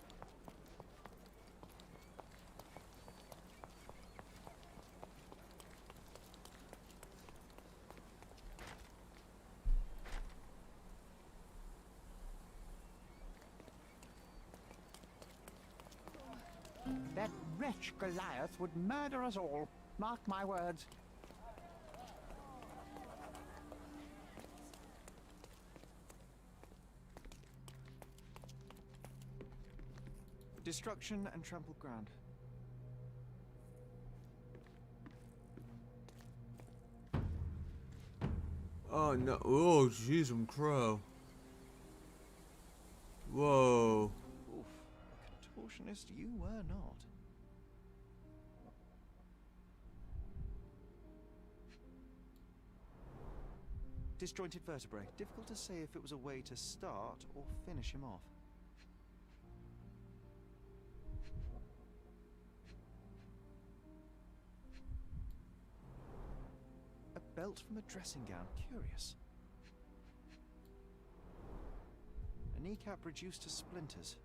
That wretch Goliath would murder us all. Mark my words. Destruction and trampled ground. Oh no. Oh jeez, I'm crow. Whoa. Oof, a contortionist you were not. Disjointed vertebrae. Difficult to say if it was a way to start or finish him off. A belt from a dressing gown. Curious. A kneecap reduced to splinters.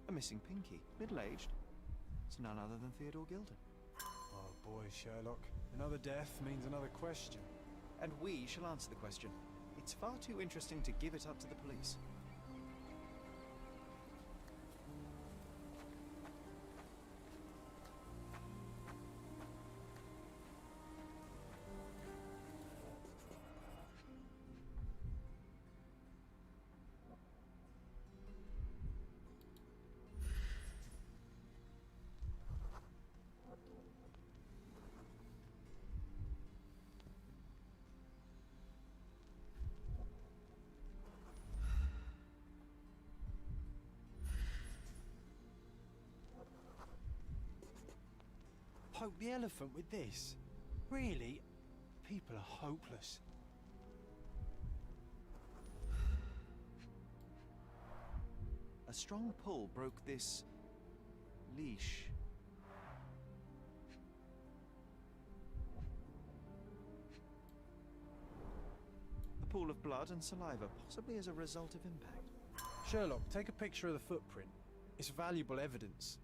A missing pinky. Middle-aged. It's none other than Theodore Gilden. Oh boy, Sherlock. Another death means another question. And we shall answer the question. It's far too interesting to give it up to the police. Poke the elephant with this? Really? People are hopeless. A strong pull broke this leash. A pool of blood and saliva, possibly as a result of impact. Sherlock, take a picture of the footprint. It's valuable evidence.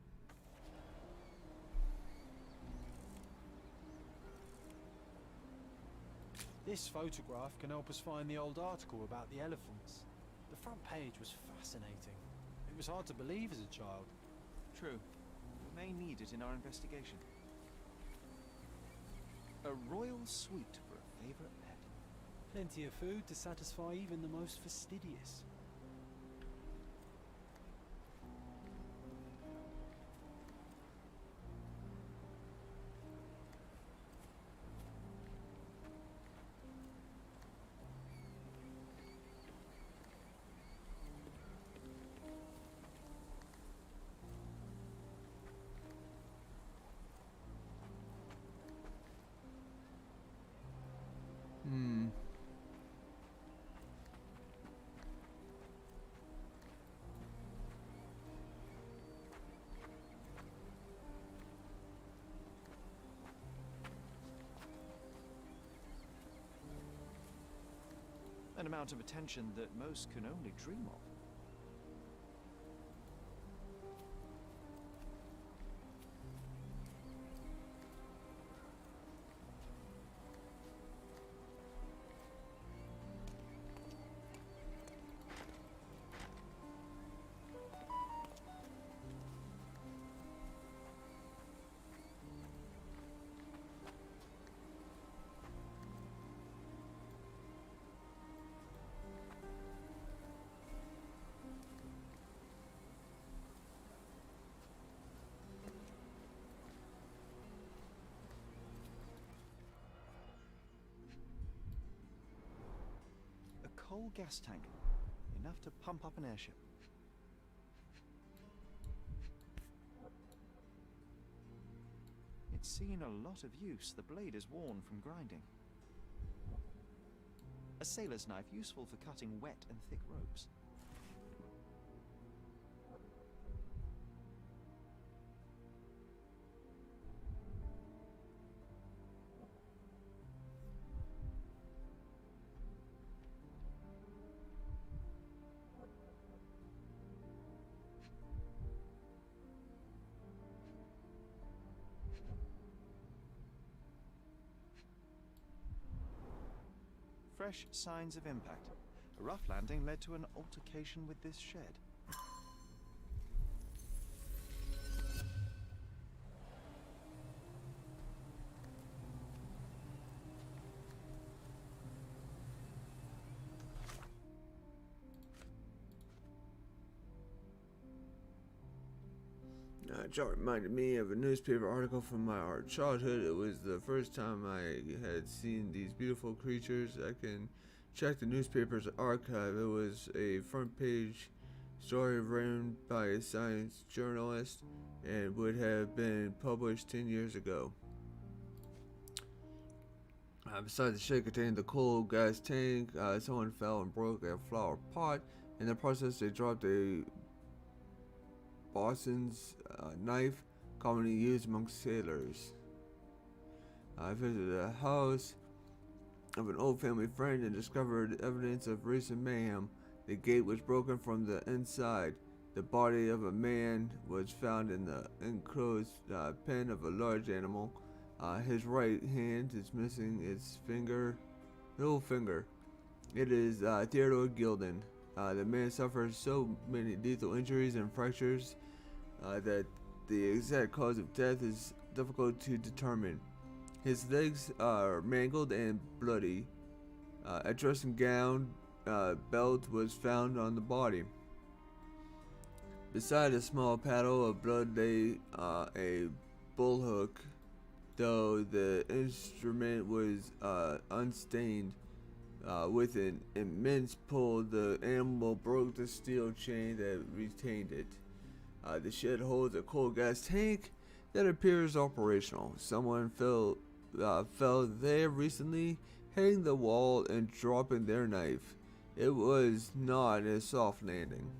This photograph can help us find the old article about the elephants. The front page was fascinating. It was hard to believe as a child. True. We may need it in our investigation. A royal suite for a favorite pet. Plenty of food to satisfy even the most fastidious. An amount of attention that most can only dream of. whole gas tank, enough to pump up an airship. It's seen a lot of use. The blade is worn from grinding. A sailor's knife, useful for cutting wet and thick ropes. Fresh signs of impact. A rough landing led to an altercation with this shed. John reminded me of a newspaper article from our childhood. It was the first time I had seen these beautiful creatures. I can check the newspaper's archive. It was a front page story written by a science journalist and would have been published 10 years ago. Besides the shed containing the coal gas tank, someone fell and broke a flower pot. In the process, they dropped a Boston's knife, commonly used among sailors. I visited a house of an old family friend and discovered evidence of recent mayhem. The gate was broken from the inside. The body of a man was found in the enclosed pen of a large animal. His right hand is missing its middle finger. It is Theodore Gilden. The man suffered so many lethal injuries and fractures that the exact cause of death is difficult to determine. His legs are mangled and bloody. A dressing gown belt was found on the body. Beside a small paddle of blood lay a bullhook, though the instrument was unstained. With an immense pull, the animal broke the steel chain that retained it. The shed holds a coal gas tank that appears operational. Someone fell there recently, hitting the wall and dropping their knife. It was not a soft landing.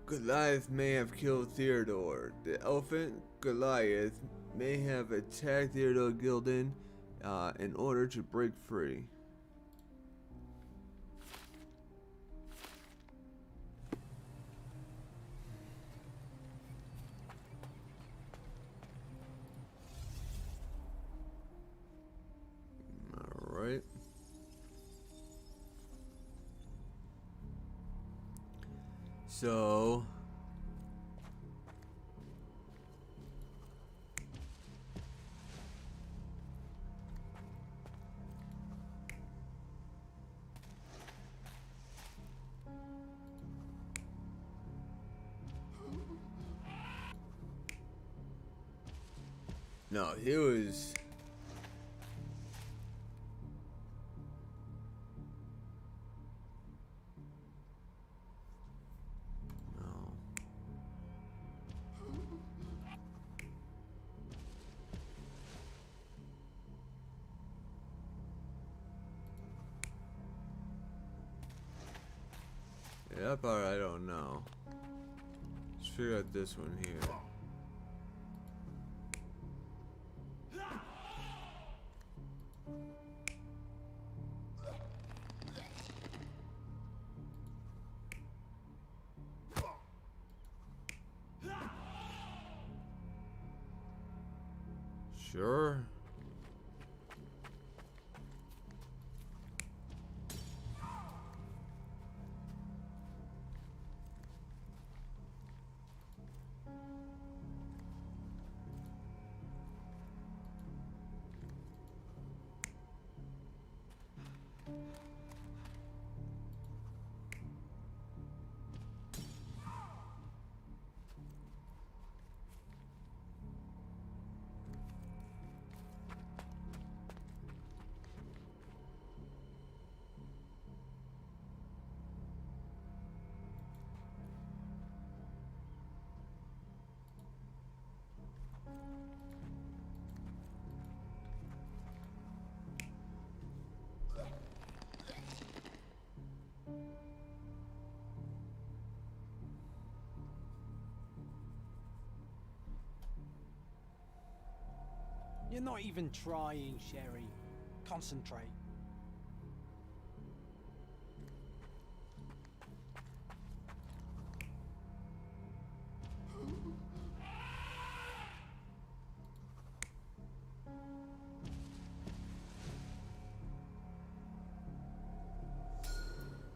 Goliath may have killed Theodore. The elephant Goliath may have attacked Theodore Gilden in order to break free. Alright. So no, he was that part I don't know. Let's figure out this one here. Sure. You're not even trying, Sherry. Concentrate.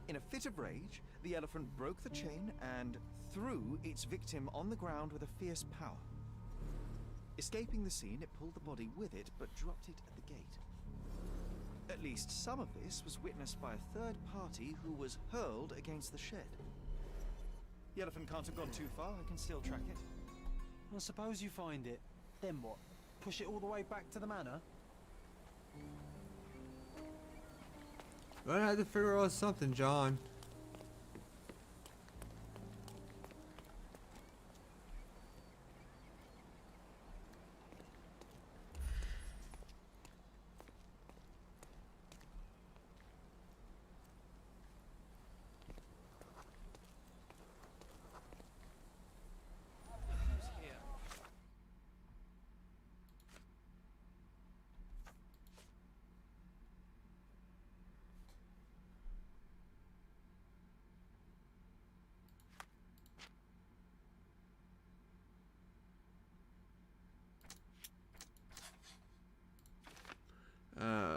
In a fit of rage, the elephant broke the chain and threw its victim on the ground with a fierce power. Escaping the scene, it pulled the body with it, but dropped it at the gate. At least some of this was witnessed by a third party who was hurled against the shed. The elephant can't have gone too far. I can still track it. Well, suppose you find it. Then what? Push it all the way back to the manor? I had to figure out something, John.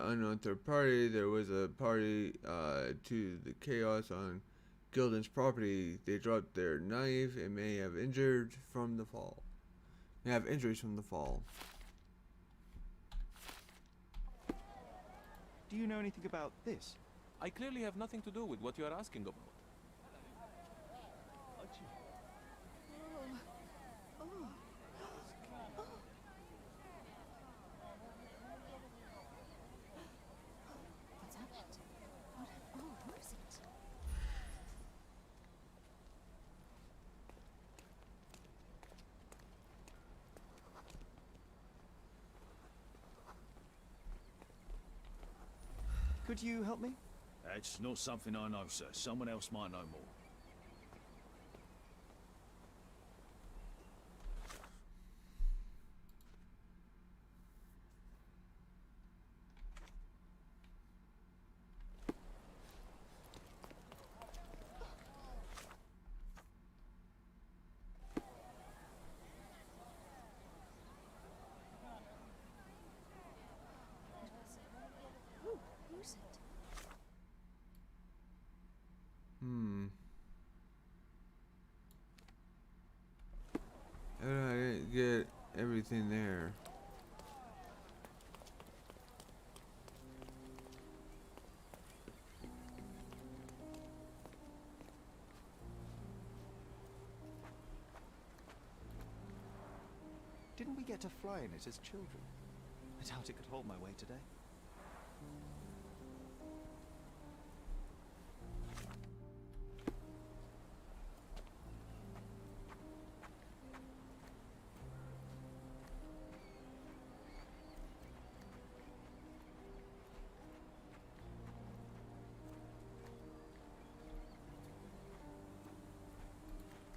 Unknown third party. There was a party to the chaos on Gildan's property. They dropped their knife and may have injured from the fall. May have injuries from the fall. Do you know anything about this? I clearly have nothing to do with what you are asking about. What's happened? What is it? Could you help me? That's not something I know, sir. Someone else might know more. Who's it? I didn't get everything there. Didn't we get to fly in it as children? I doubt it could hold my weight today.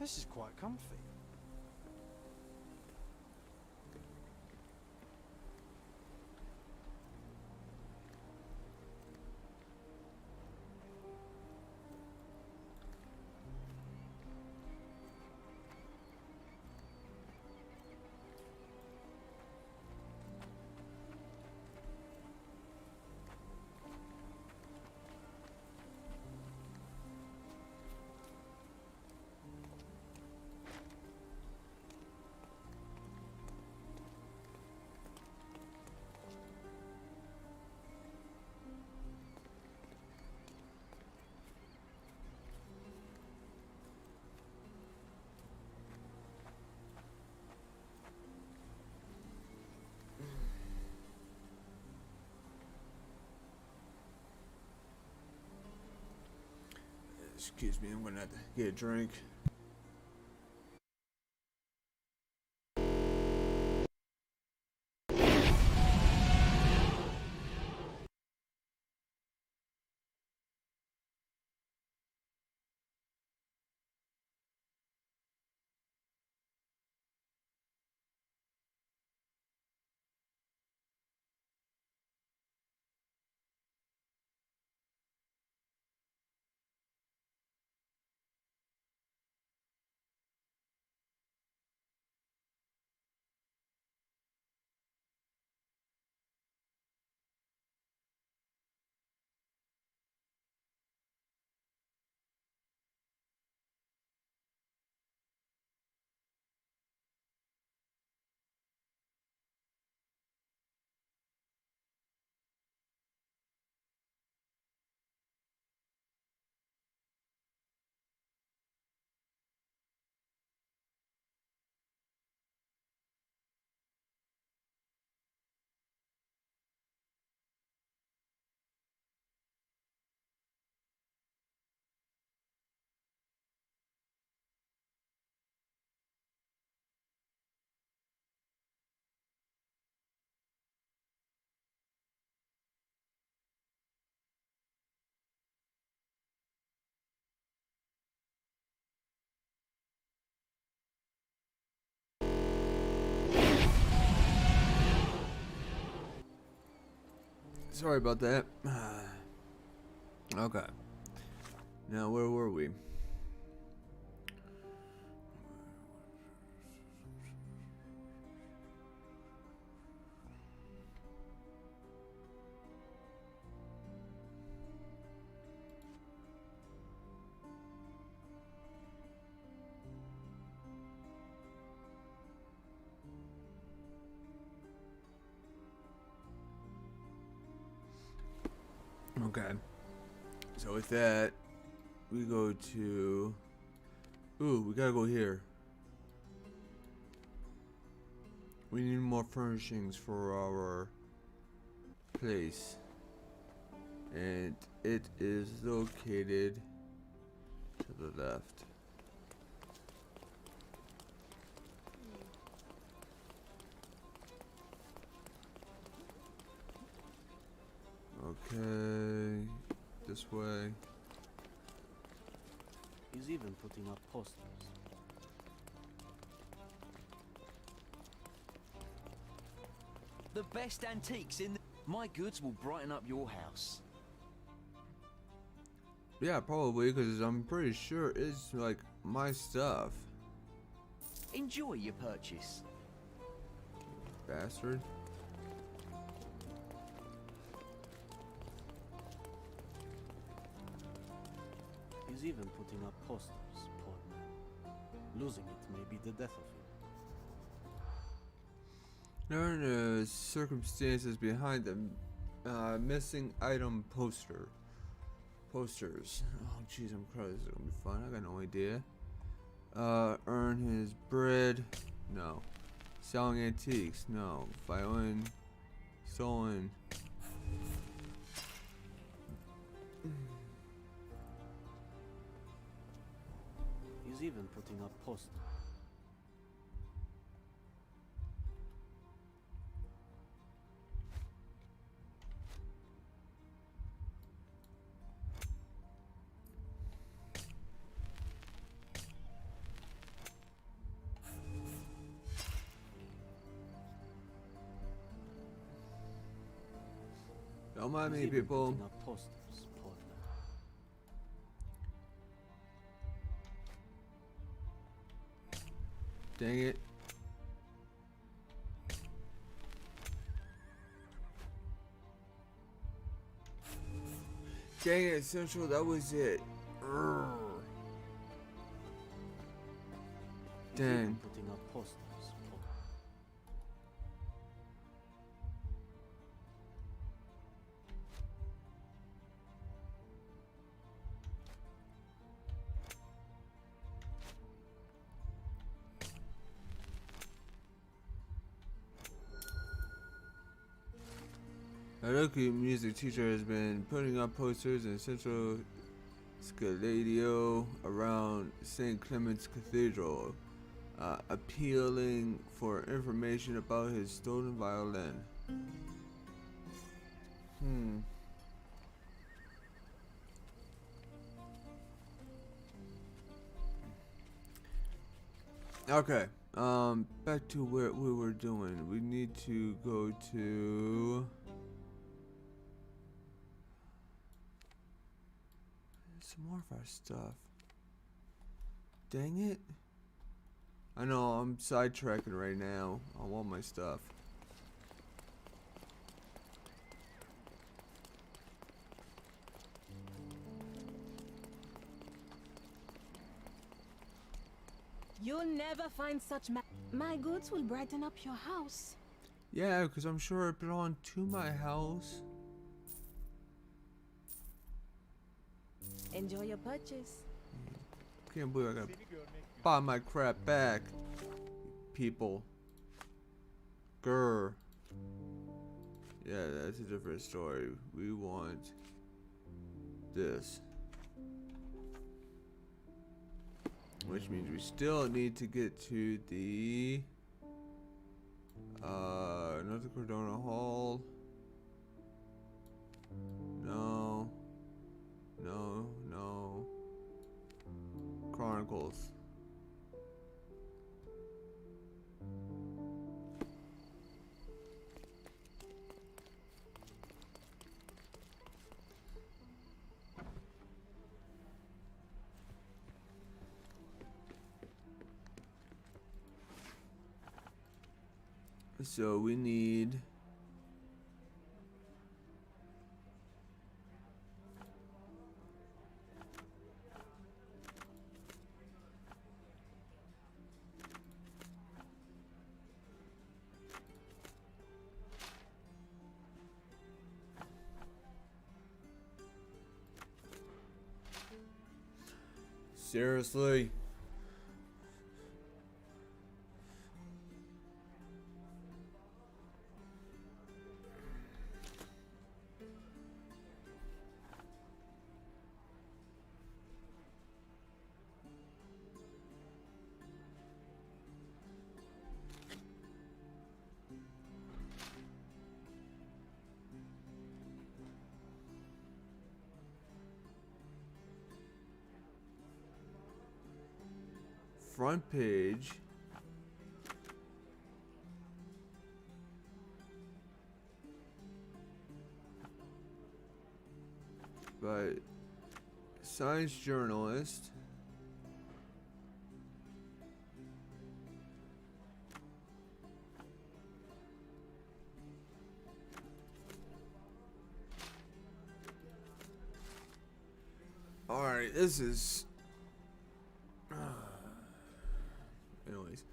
This is quite comfy. Excuse me, I'm gonna have to get a drink. Sorry about that. Okay. Now, where were we? Okay. So with that, we go to... Ooh, we gotta go here. We need more furnishings for our place. And it is located to the left. Okay, this way. He's even putting up posters. The best antiques in the... My goods will brighten up your house. Yeah, probably, because I'm pretty sure it's like my stuff. Enjoy your purchase. Bastard. He's even putting up posters, poor man. Losing it may be the death of him. Learn the circumstances behind the missing item posters. Oh jeez, I'm crazy. This is gonna be fun. I got no idea. Earn his bread. No. Selling antiques. No. Violin. Stolen. He's even putting up posters. Don't mind me, He's even people. putting up posters, poor man. Dang it. Dang it, Central, that was it. Urgh. He's even Dang. putting up posters, poor man. A local music teacher has been putting up posters in Central Scaladio around St. Clement's Cathedral, appealing for information about his stolen violin. Okay, back to what we were doing. We need to go to... some more of our stuff. Dang it. I know, I'm sidetracking right now. I want my stuff. You'll never find such my goods will brighten up your house. Yeah, because I'm sure it belonged to my house. Enjoy your purchase. Can't believe I gotta buy my crap back. People. Grr. Yeah, that's a different story. We want this. Which means we still need to get to the North Cordona Hall. No. No, no. Chronicles. So we need seriously. Front page. By science journalist. Alright, this is anyways.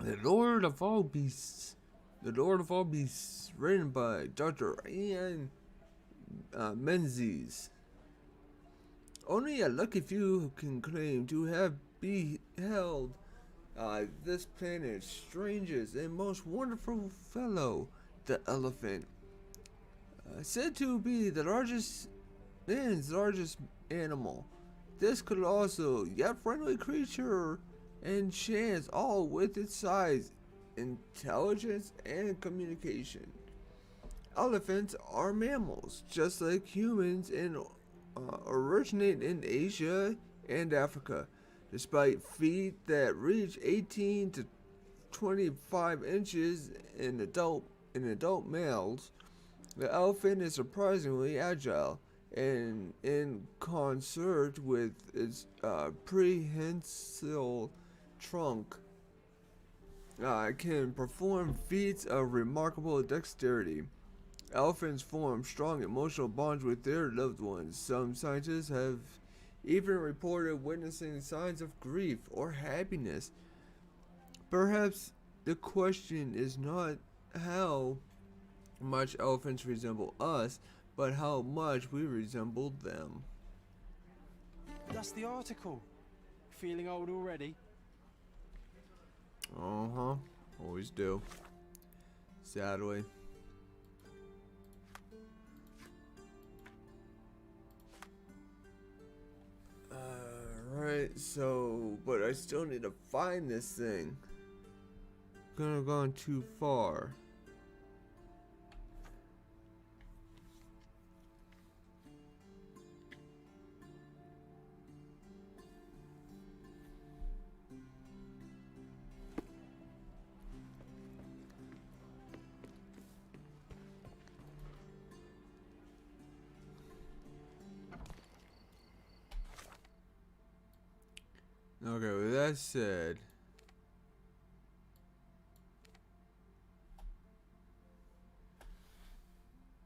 The Lord of All Beasts. The Lord of All Beasts, written by Dr. Ian Menzies. Only a lucky few can claim to have beheld this planet's strangest and most wonderful fellow, the elephant. Said to be the largest animal. This colossal yet friendly creature enchants all with its size, intelligence, and communication. Elephants are mammals, just like humans, and originate in Asia and Africa. Despite feet that reach 18 to 25 inches in adult males, the elephant is surprisingly agile, and in concert with its prehensile trunk, can perform feats of remarkable dexterity. Elephants form strong emotional bonds with their loved ones. Some scientists have even reported witnessing signs of grief or happiness. Perhaps the question is not how much elephants resemble us, but how much we resemble them. That's the article. Feeling old already? Uh-huh. Always do. Sadly. Right, so, but I still need to find this thing. Couldn't have gone too far. Okay, with that said,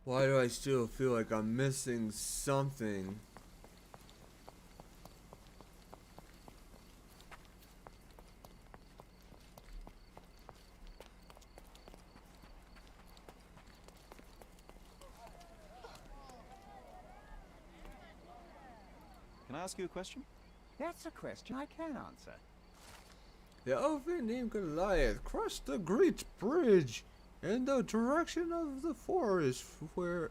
why do I still feel like I'm missing something? Can I ask you a question? That's a question I can answer. The elephant named Goliath crossed the Great Bridge in the direction of the forest where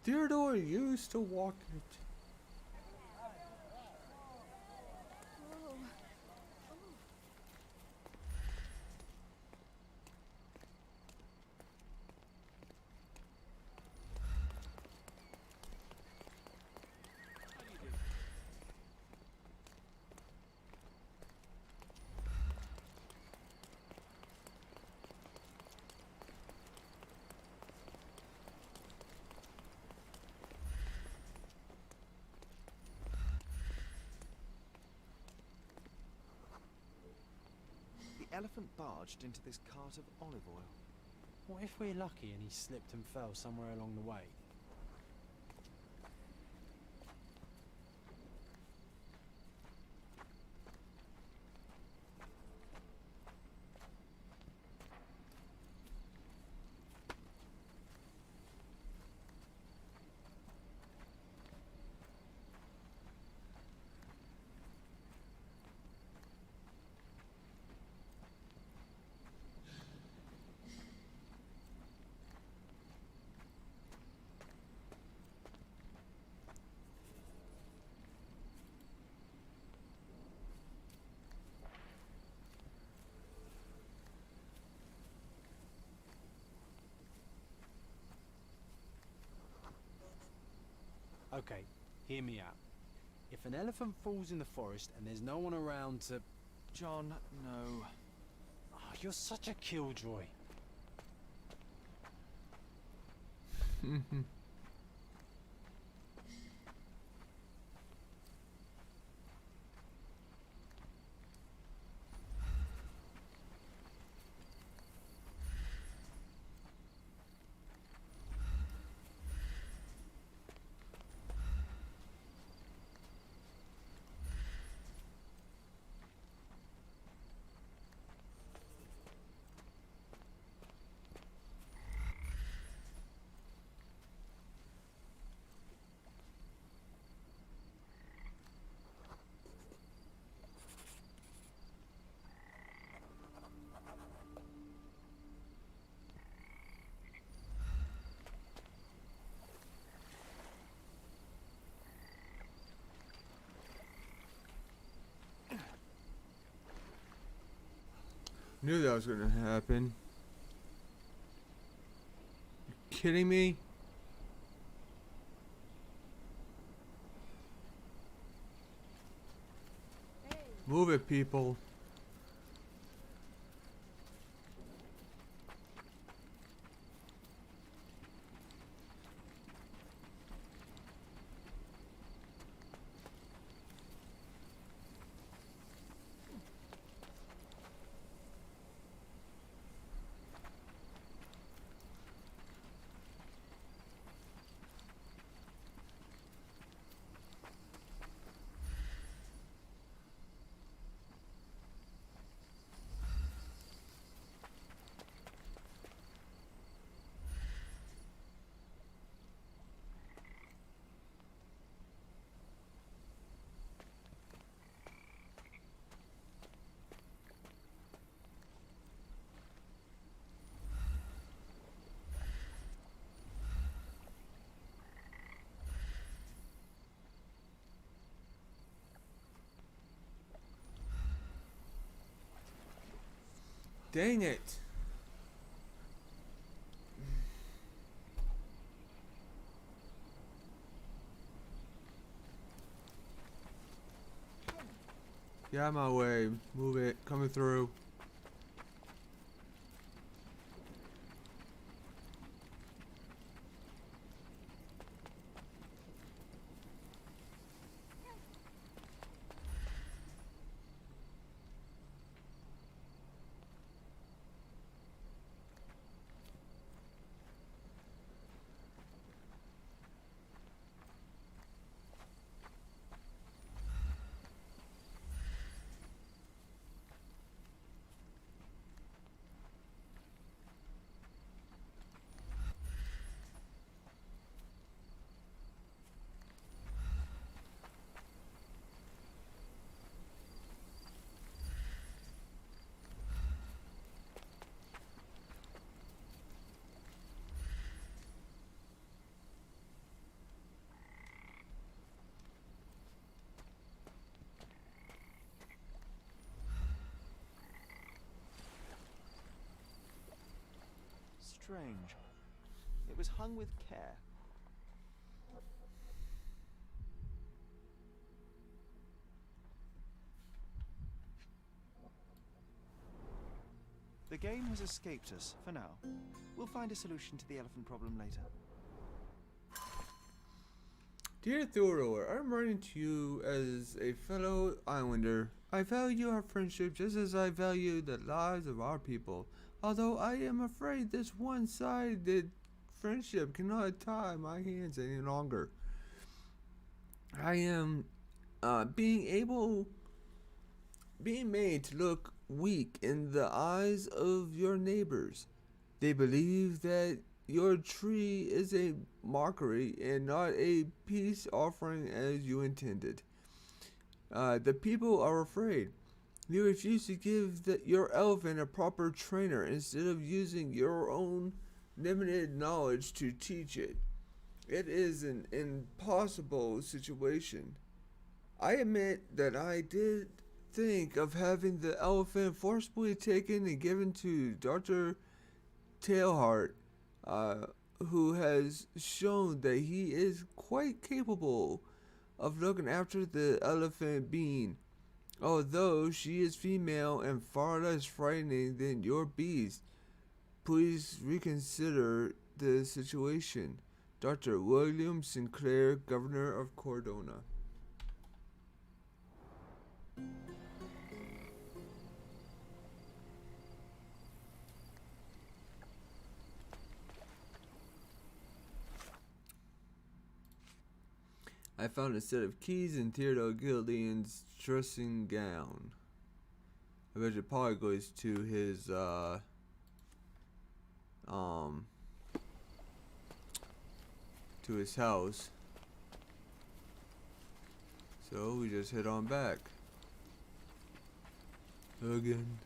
Theodore used to walk it. elephant barged into this cart of olive oil. What if we're lucky and he slipped and fell somewhere along the way? Okay, hear me out. If an elephant falls in the forest and there's no one around to... John, no. Oh, you're such a killjoy. Knew that was gonna happen. You kidding me? Move it, people. Dang it. Get out of my way. Move it. Coming through. Strange. It was hung with care. The game has escaped us for now. We'll find a solution to the elephant problem later. Dear Theodore, I'm writing to you as a fellow islander. I value our friendship just as I value the lives of our people. Although I am afraid this one-sided friendship cannot tie my hands any longer. I am being made to look weak in the eyes of your neighbors. They believe that your tree is a mockery and not a peace offering as you intended. The people are afraid. You refuse to give your elephant a proper trainer instead of using your own limited knowledge to teach it. It is an impossible situation. I admit that I did think of having the elephant forcibly taken and given to Dr. Tailheart, who has shown that he is quite capable of looking after the elephant being, although she is female and far less frightening than your beast. Please reconsider the situation. Dr. William Sinclair, Governor of Cordona. I found a set of keys in Theodore Gillian's dressing gown. I bet it probably goes to his, to his house. So we just head on back. Again.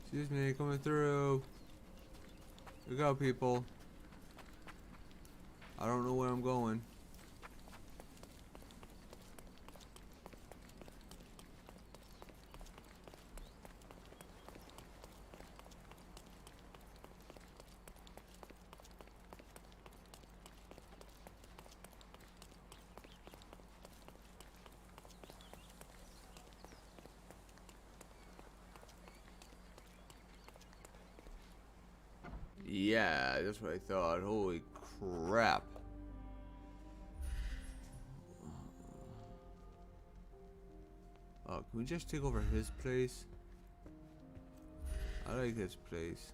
Excuse me, coming through. We go, people. I don't know where I'm going. Yeah, that's what I thought. Holy crap. Oh, can we just take over his place? I like his place.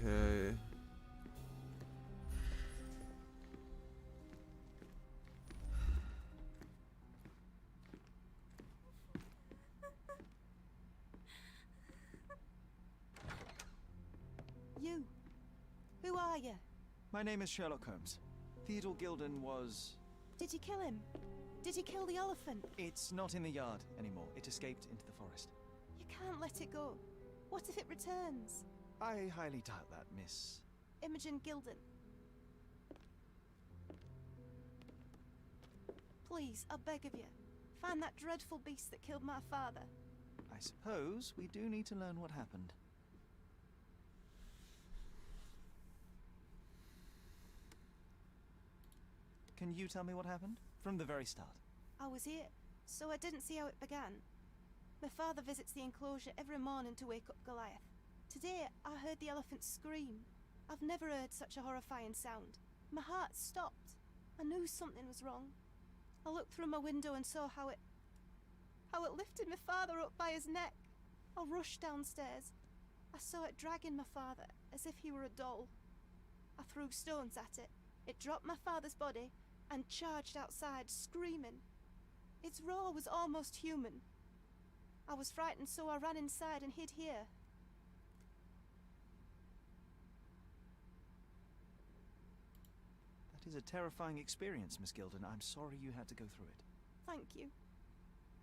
Okay. You. Who are you? My name is Sherlock Holmes. Theodore Gilden was... Did you kill him? Did you kill the elephant? It's not in the yard anymore. It escaped into the forest. You can't let it go. What if it returns? I highly doubt that, Miss... Imogen Gilden. Please, I beg of you, find that dreadful beast that killed my father. I suppose we do need to learn what happened. Can you tell me what happened? From the very start. I was here, so I didn't see how it began. My father visits the enclosure every morning to wake up Goliath. Today, I heard the elephant scream. I've never heard such a horrifying sound. My heart stopped. I knew something was wrong. I looked through my window and saw how it lifted my father up by his neck. I rushed downstairs. I saw it dragging my father as if he were a doll. I threw stones at it. It dropped my father's body and charged outside, screaming. Its roar was almost human. I was frightened, so I ran inside and hid here. That is a terrifying experience, Miss Gilden. I'm sorry you had to go through it. Thank you.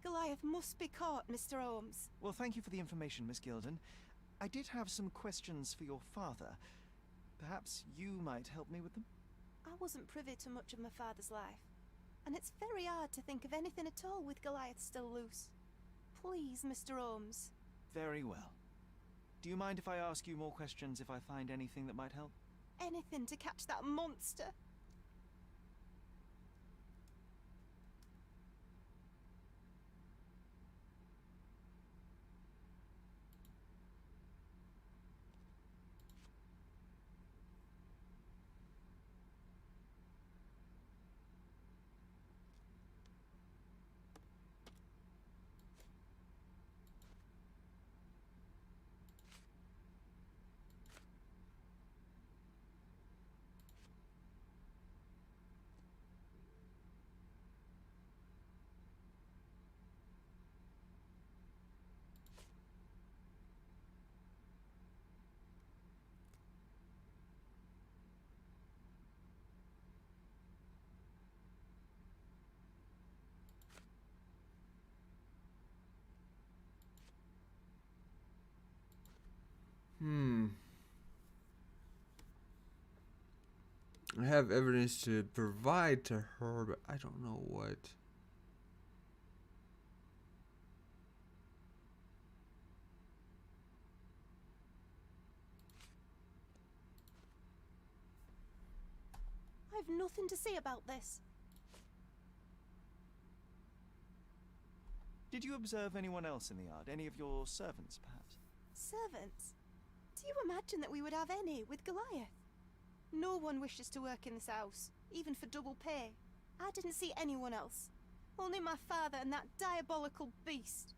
Goliath must be caught, Mr. Holmes. Well, thank you for the information, Miss Gilden. I did have some questions for your father. Perhaps you might help me with them? I wasn't privy to much of my father's life, and it's very hard to think of anything at all with Goliath still loose. Please, Mr. Holmes. Very well. Do you mind if I ask you more questions if I find anything that might help? anything to catch that monster. I have evidence to provide to her, but I don't know what. I've nothing to say about this. Did you observe anyone else in the yard? Any of your servants, perhaps? Servants? Do you imagine that we would have any with Goliath? No one wishes to work in this house, even for double pay. I didn't see anyone else. Only my father and that diabolical beast.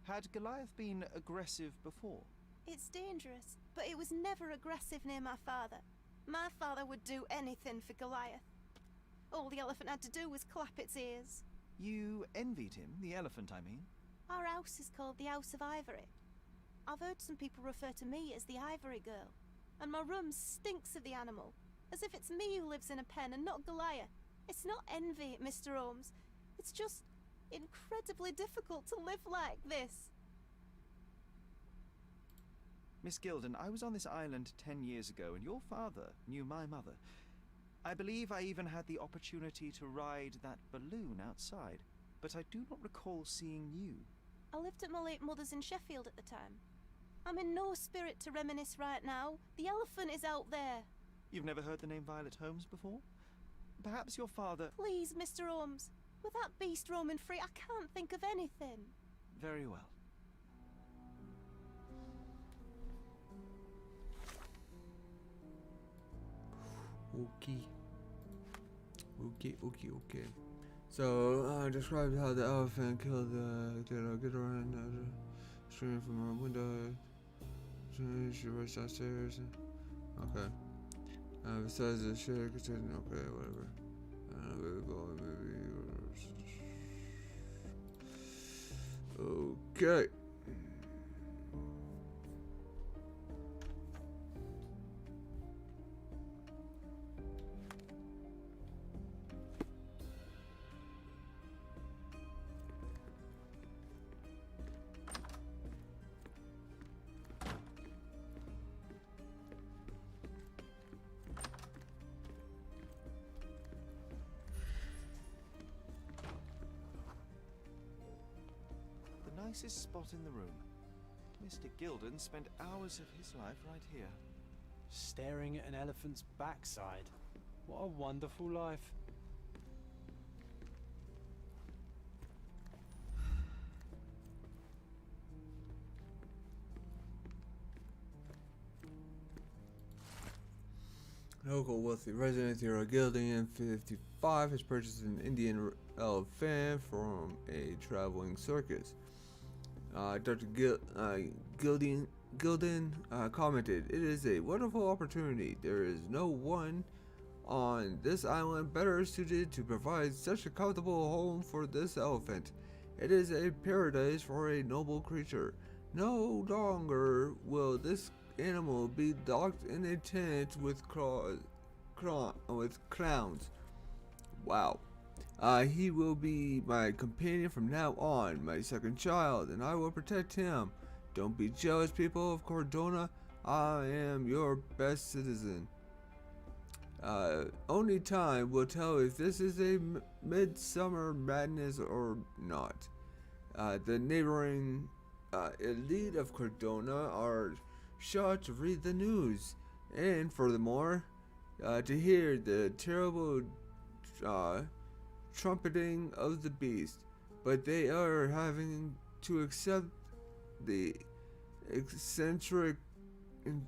Had Goliath been aggressive before? It's dangerous, but it was never aggressive near my father. My father would do anything for Goliath. All the elephant had to do was clap its ears. You envied him, the elephant, I mean? Our house is called the House of Ivory. I've heard some people refer to me as the Ivory Girl, and my room stinks of the animal, as if it's me who lives in a pen and not Goliath. It's not envy, Mr. Holmes. It's just incredibly difficult to live like this. Miss Gilden, I was on this island 10 years ago, and your father knew my mother. I believe I even had the opportunity to ride that balloon outside, but I do not recall seeing you. I lived at my late mother's in Sheffield at the time. I'm in no spirit to reminisce right now. The elephant is out there. You've never heard the name Violet Holmes before? Perhaps your father... Please, Mr. Holmes. With that beast roaming free, I can't think of anything. Very well. Okay. So, describe how the elephant killed the get around streaming from our window. She rushed downstairs. Okay. Besides the share, okay, whatever. Okay. Nicest spot in the room. Mr. Gilden spent hours of his life right here. Staring at an elephant's backside. What a wonderful life. Local wealthy resident Theodore Gilden, 55, has purchased an Indian elephant from a traveling circus. Dr. Gilden commented, "It is a wonderful opportunity. There is no one on this island better suited to provide such a comfortable home for this elephant. It is a paradise for a noble creature. No longer will this animal be locked in a tent with clowns. Wow. He will be my companion from now on, my second child, and I will protect him. Don't be jealous, people of Cordona. I am your best citizen. Only time will tell if this is a midsummer madness or not. The neighboring elite of Cordona are shocked to read the news, and furthermore, to hear the terrible trumpeting of the beast. But they are having to accept the eccentric I'm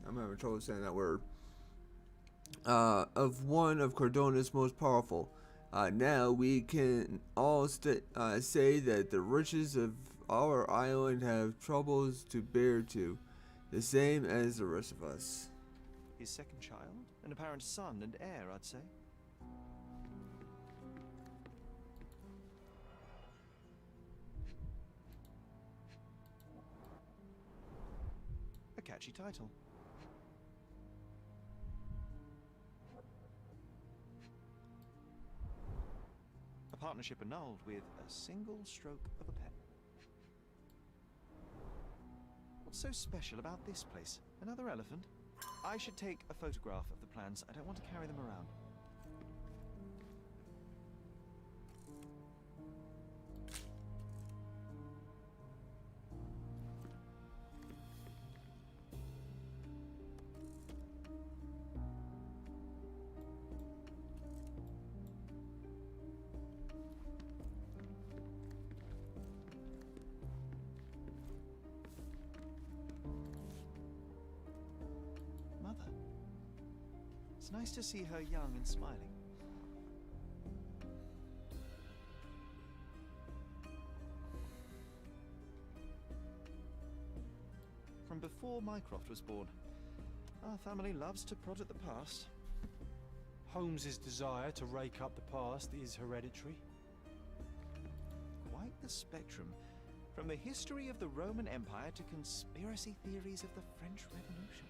having trouble saying that word. Of one of Cordona's most powerful. Now we can all say that the riches of our island have troubles to bear too, the same as the rest of us. His second child? An apparent son and heir, I'd say. A catchy title. A partnership annulled with a single stroke of a pen. What's so special about this place? Another elephant? I should take a photograph of the plans. I don't want to carry them around. It's nice to see her young and smiling. From before Mycroft was born, our family loves to prod at the past. Holmes's desire to rake up the past is hereditary. Quite the spectrum, from the history of the Roman Empire to conspiracy theories of the French Revolution.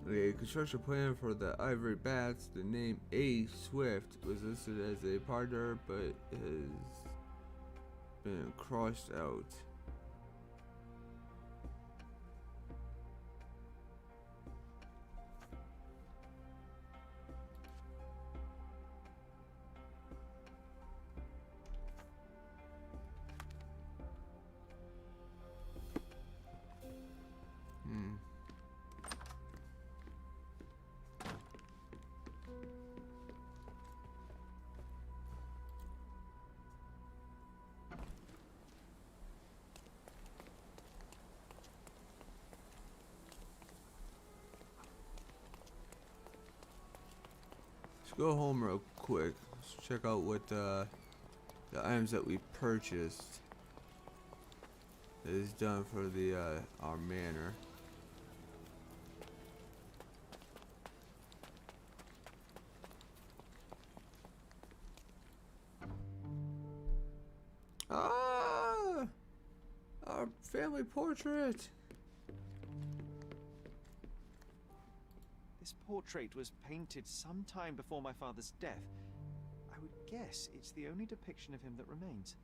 The construction plan for the Ivory Bats, the name A. Swift, was listed as a partner, but has been crossed out. Go home real quick. Let's check out what the items that we purchased is done for the our manor. Ah, our family portrait. This portrait was painted some time before my father's death. I would guess it's the only depiction of him that remains.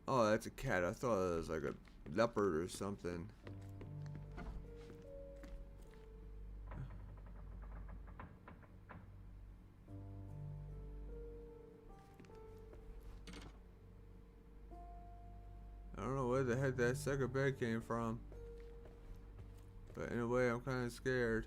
Oh, that's a cat. I thought it was like a leopard or something. I don't know where the heck that second bed came from. But in a way, I'm kind of scared.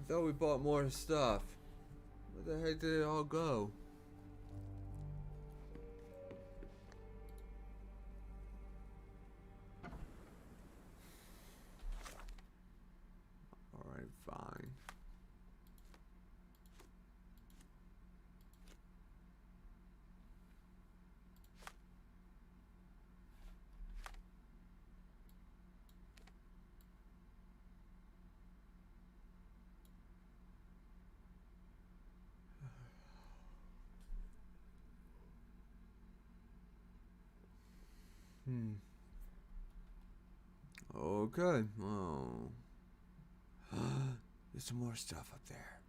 thought we bought more stuff. Where the heck did it all go? Alright, fine. Okay, well. There's some more stuff up there.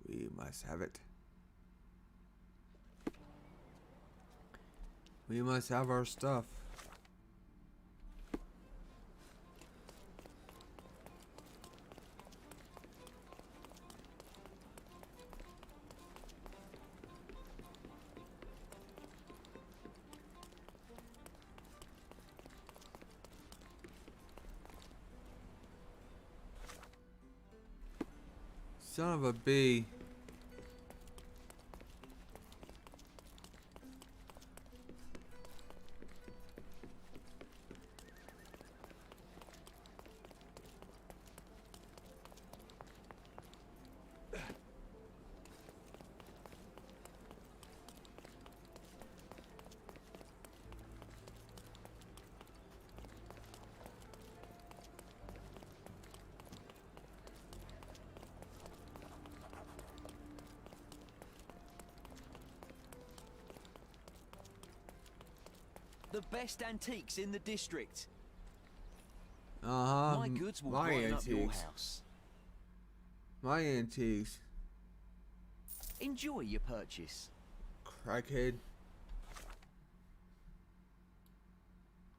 We must have it. We must have our stuff. Son of a bee. The best antiques in the district. Uh-huh. My goods will My brighten up your antiques. house. My antiques. Enjoy your purchase. Crackhead.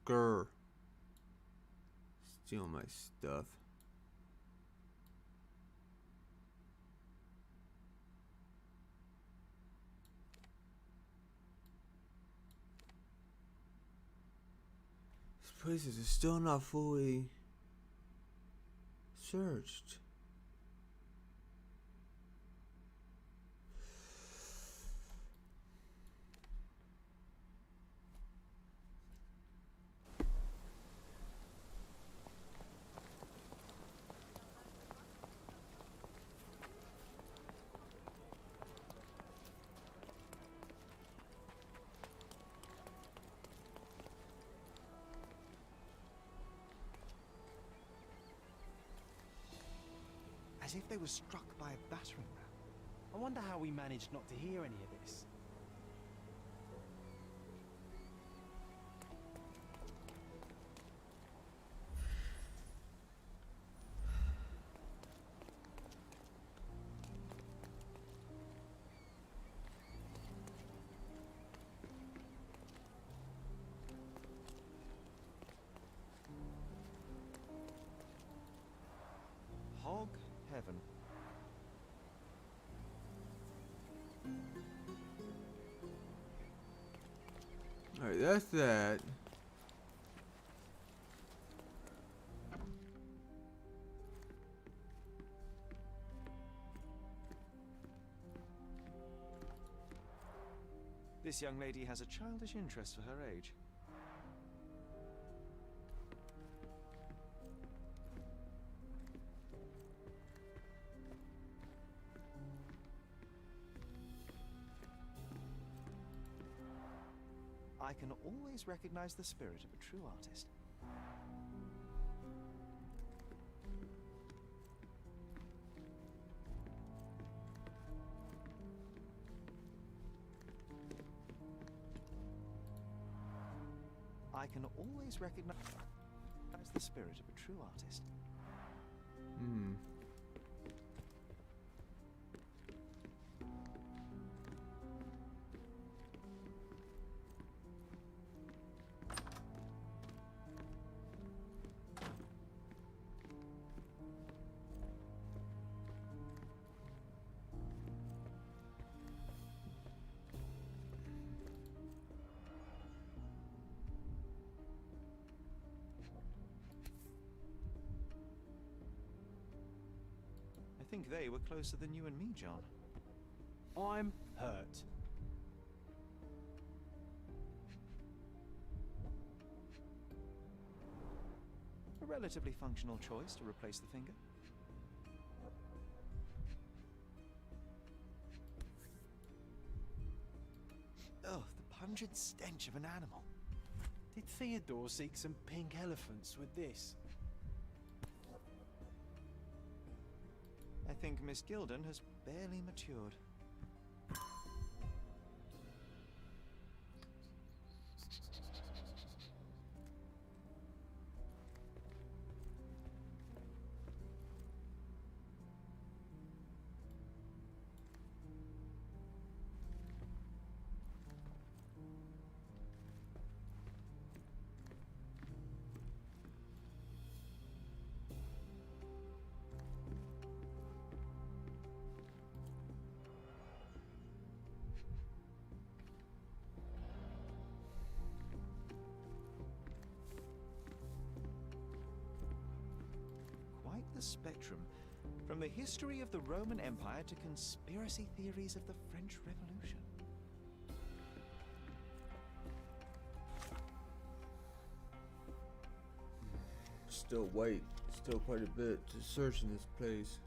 Grr. Steal my stuff. These places are still not fully searched. As if they were struck by a battering ram. I wonder how we managed not to hear any of this. Hog heaven. Alright, that's that. This young lady has a childish interest for her age. I can always recognize the spirit of a true artist. I can always recognize the spirit of a true artist. Hmm. think they were closer than you and me, John. I'm hurt. A relatively functional choice to replace the finger. Oh, the pungent stench of an animal. Did Theodore seek some pink elephants with this? I think Miss Gilden has barely matured. The spectrum, from the history of the Roman Empire to conspiracy theories of the French Revolution. Still white, still quite a bit to search in this place.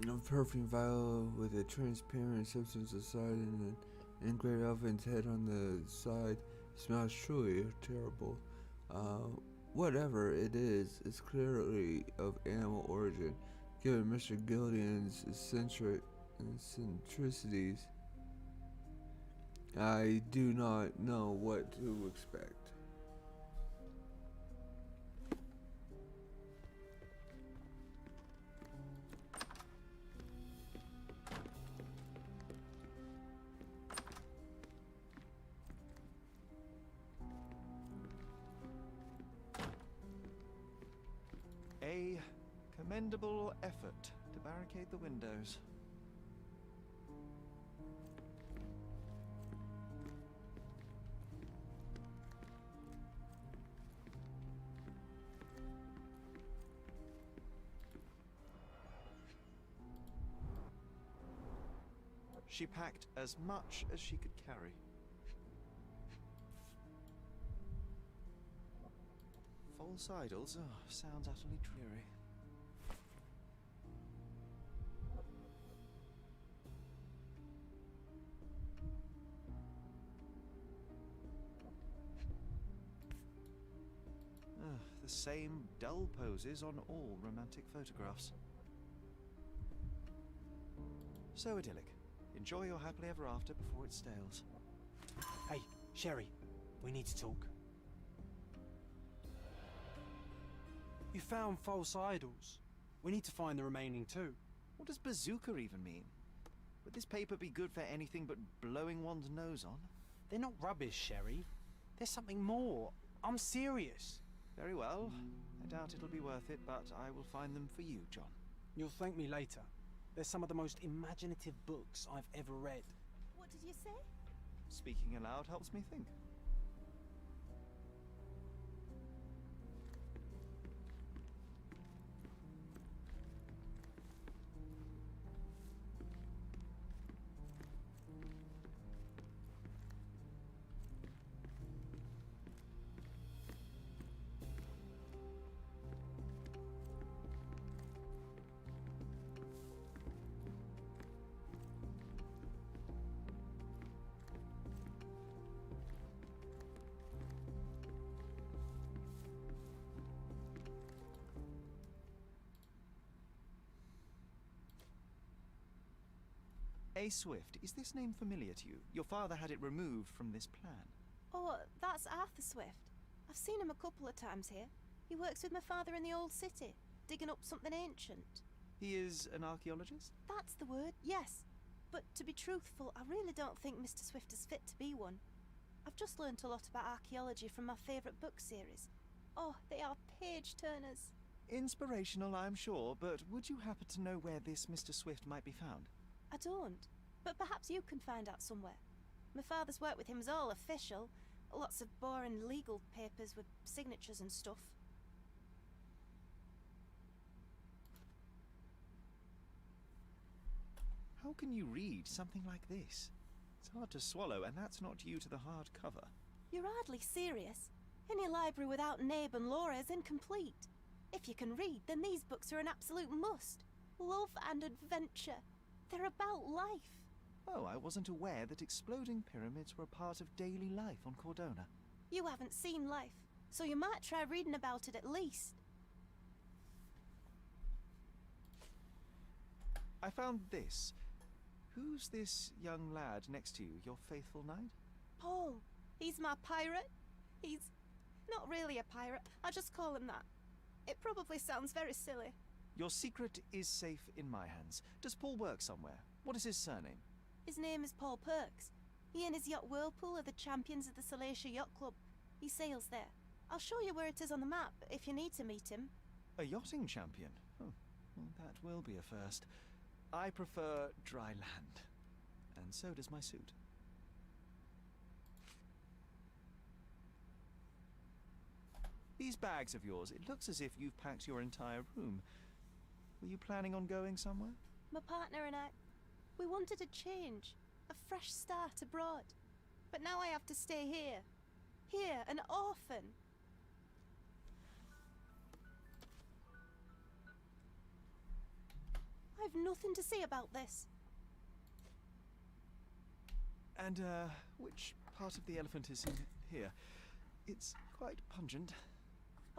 A perfume vial with a transparent substance inside and an engraved elephant's head on the side smells truly terrible. Whatever it is, it's clearly of animal origin, given Mr. Gilden's eccentricities. I do not know what to expect. A commendable effort to barricade the windows. She packed as much as she could carry. False idols? Oh, sounds utterly dreary. The same dull poses on all romantic photographs. So idyllic. Enjoy your happily ever after before it stales. Hey, Sherry, we need to talk. You found false idols. We need to find the remaining two. What does bazooka even mean? Would this paper be good for anything but blowing one's nose on? They're not rubbish, Sherry. There's something more. I'm serious. Very well. I doubt it'll be worth it, but I will find them for you, John. You'll thank me later. They're some of the most imaginative books I've ever read. What did you say? Speaking aloud helps me think. A. Swift, is this name familiar to you? Your father had it removed from this plan. Oh, that's Arthur Swift. I've seen him a couple of times here. He works with my father in the old city, digging up something ancient. He is an archaeologist? That's the word, yes. But to be truthful, I really don't think Mr. Swift is fit to be one. I've just learnt a lot about archaeology from my favourite book series. Oh, they are page-turners. Inspirational, I'm sure, but would you happen to know where this Mr. Swift might be found? I don't, but perhaps you can find out somewhere. My father's work with him is all official. Lots of boring legal papers with signatures and stuff. How can you read something like this? It's hard to swallow, and that's not due to the hard cover. You're hardly serious. Any library without Nabe and Laura is incomplete. If you can read, then these books are an absolute must. Love and adventure. They're about life. Oh, I wasn't aware that exploding pyramids were a part of daily life on Cordona. You haven't seen life, so you might try reading about it at least. I found this. Who's this young lad next to you, your faithful knight? Paul. He's my pirate. He's not really a pirate. I just call him that. It probably sounds very silly. Your secret is safe in my hands. Does Paul work somewhere? What is his surname? His name is Paul Perks. He and his yacht Whirlpool are the champions of the Salacia Yacht Club. He sails there. I'll show you where it is on the map if you need to meet him. A yachting champion? Oh, well, that will be a first. I prefer dry land. And so does my suit. These bags of yours, it looks as if you've packed your entire room. Were you planning on going somewhere? My partner and I, we wanted a change, a fresh start abroad. But now I have to stay here. Here, an orphan. I've nothing to say about this. And, which part of the elephant is in here? It's quite pungent.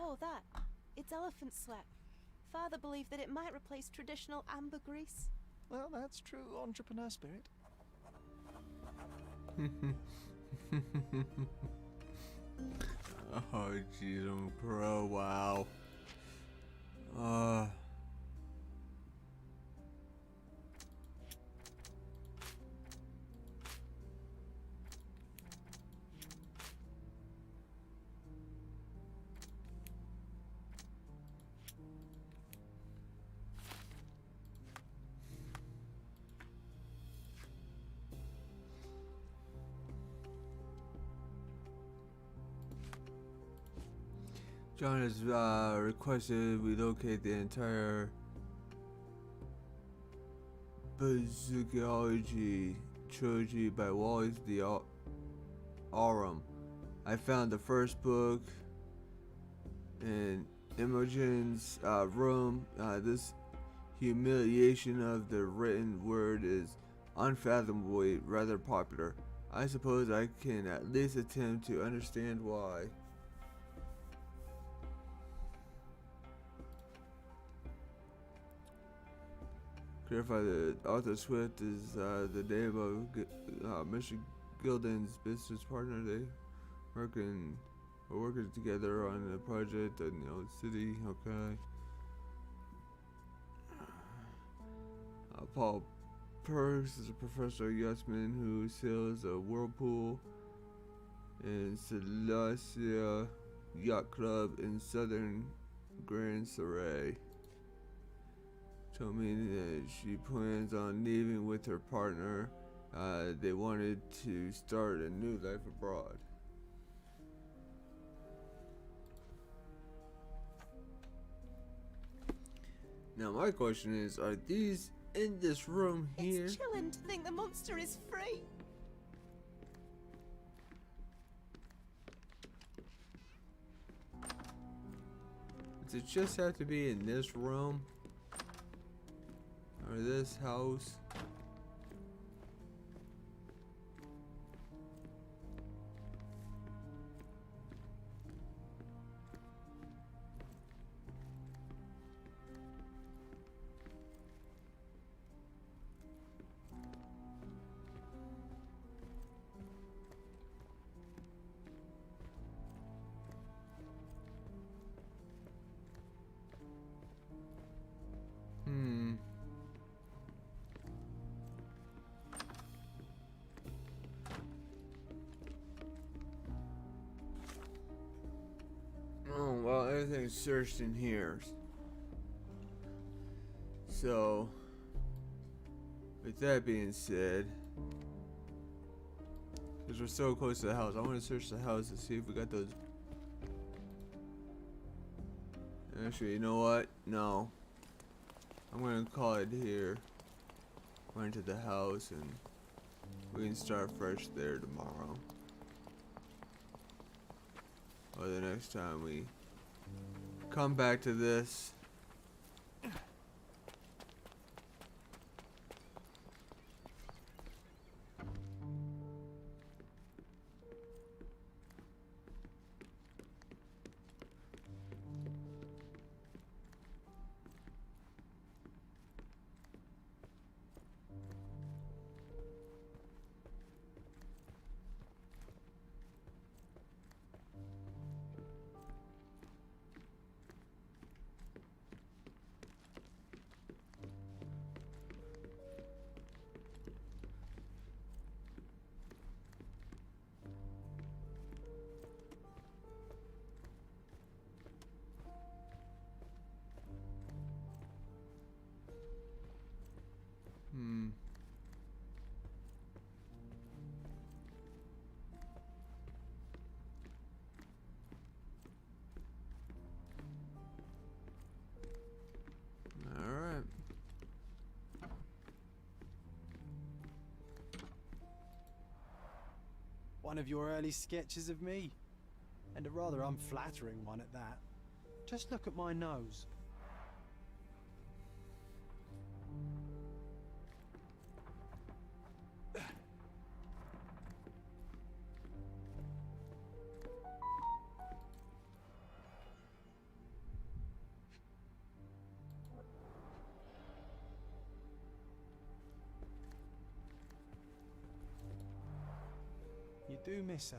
Oh, that. It's elephant slap. Father believed that it might replace traditional ambergris. Well, that's true entrepreneur spirit. Oh, jeez, I'm a pro, wow. John has requested we locate the entire Bazookaology trilogy by Wallace the Aurum. I found the first book in Imogen's room. This humiliation of the written word is unfathomably rather popular. I suppose I can at least attempt to understand why. Clarify that Arthur Swift is the name of Mr. Gilden's business partner. They are working together on a project in the old city. Okay. Paul Perks is a professional yachtsman who sails a Whirlpool in Salacia Yacht Club in southern Grand Saray. Told me that she plans on leaving with her partner. They wanted to start a new life abroad. Now my question is, are these in this room here? It's chilling to think the monster is free. Does it just have to be in this room? Or this house? everything searched in here. So, with that being said, because we're so close to the house, I want to search the house to see if we got those. Actually, you know what? No. I'm going to call it here. Go into the house and we can start fresh there tomorrow. Or the next time we come back to this. Alright. One of your early sketches of me. And a rather unflattering one at that. Just look at my nose. You do miss her.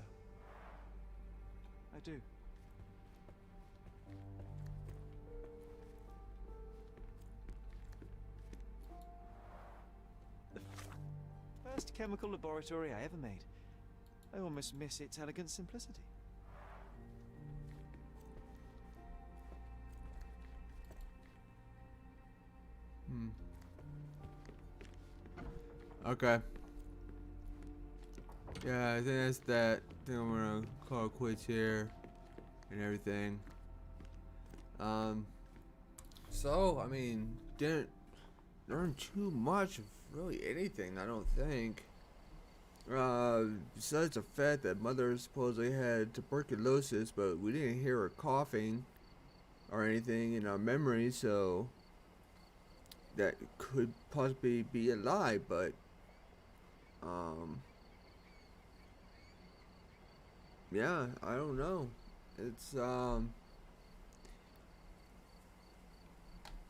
I do. The first chemical laboratory I ever made. I almost miss its elegant simplicity. Okay. Yeah, I think that's that. I think I'm gonna call it quits here and everything. So I mean, didn't learn too much of really anything, I don't think. Besides the fact that mother supposedly had tuberculosis, but we didn't hear her coughing or anything in our memory, so that could possibly be a lie, but yeah, I don't know. It's don't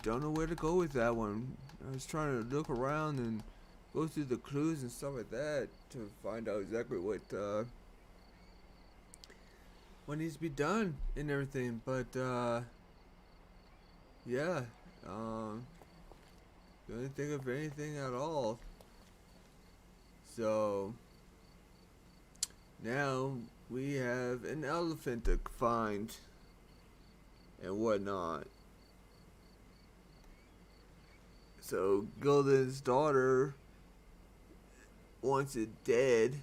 know where to go with that one. I was trying to look around and go through the clues and stuff like that to find out exactly what needs to be done and everything, but yeah, couldn't think of anything at all. So now we have an elephant to find and whatnot. So Gildan's daughter wants it dead,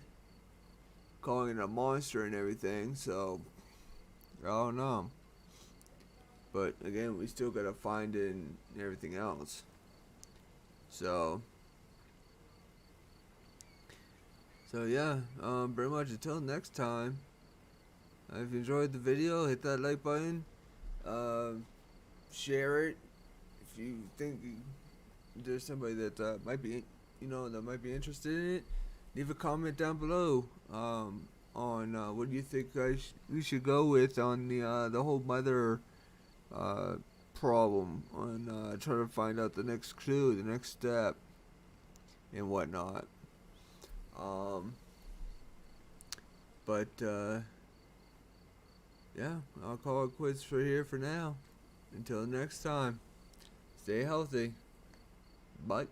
calling it a monster and everything, so I don't know. But again, we still gotta find it and everything else. So yeah, pretty much until next time. If you enjoyed the video, hit that like button, share it if you think there's somebody that might be, that might be interested in it. Leave a comment down below on what do you think we should go with on the whole mother problem, on trying to find out the next clue, the next step, and whatnot. But yeah, I'll call it quits for here for now. Until next time, stay healthy. Bye.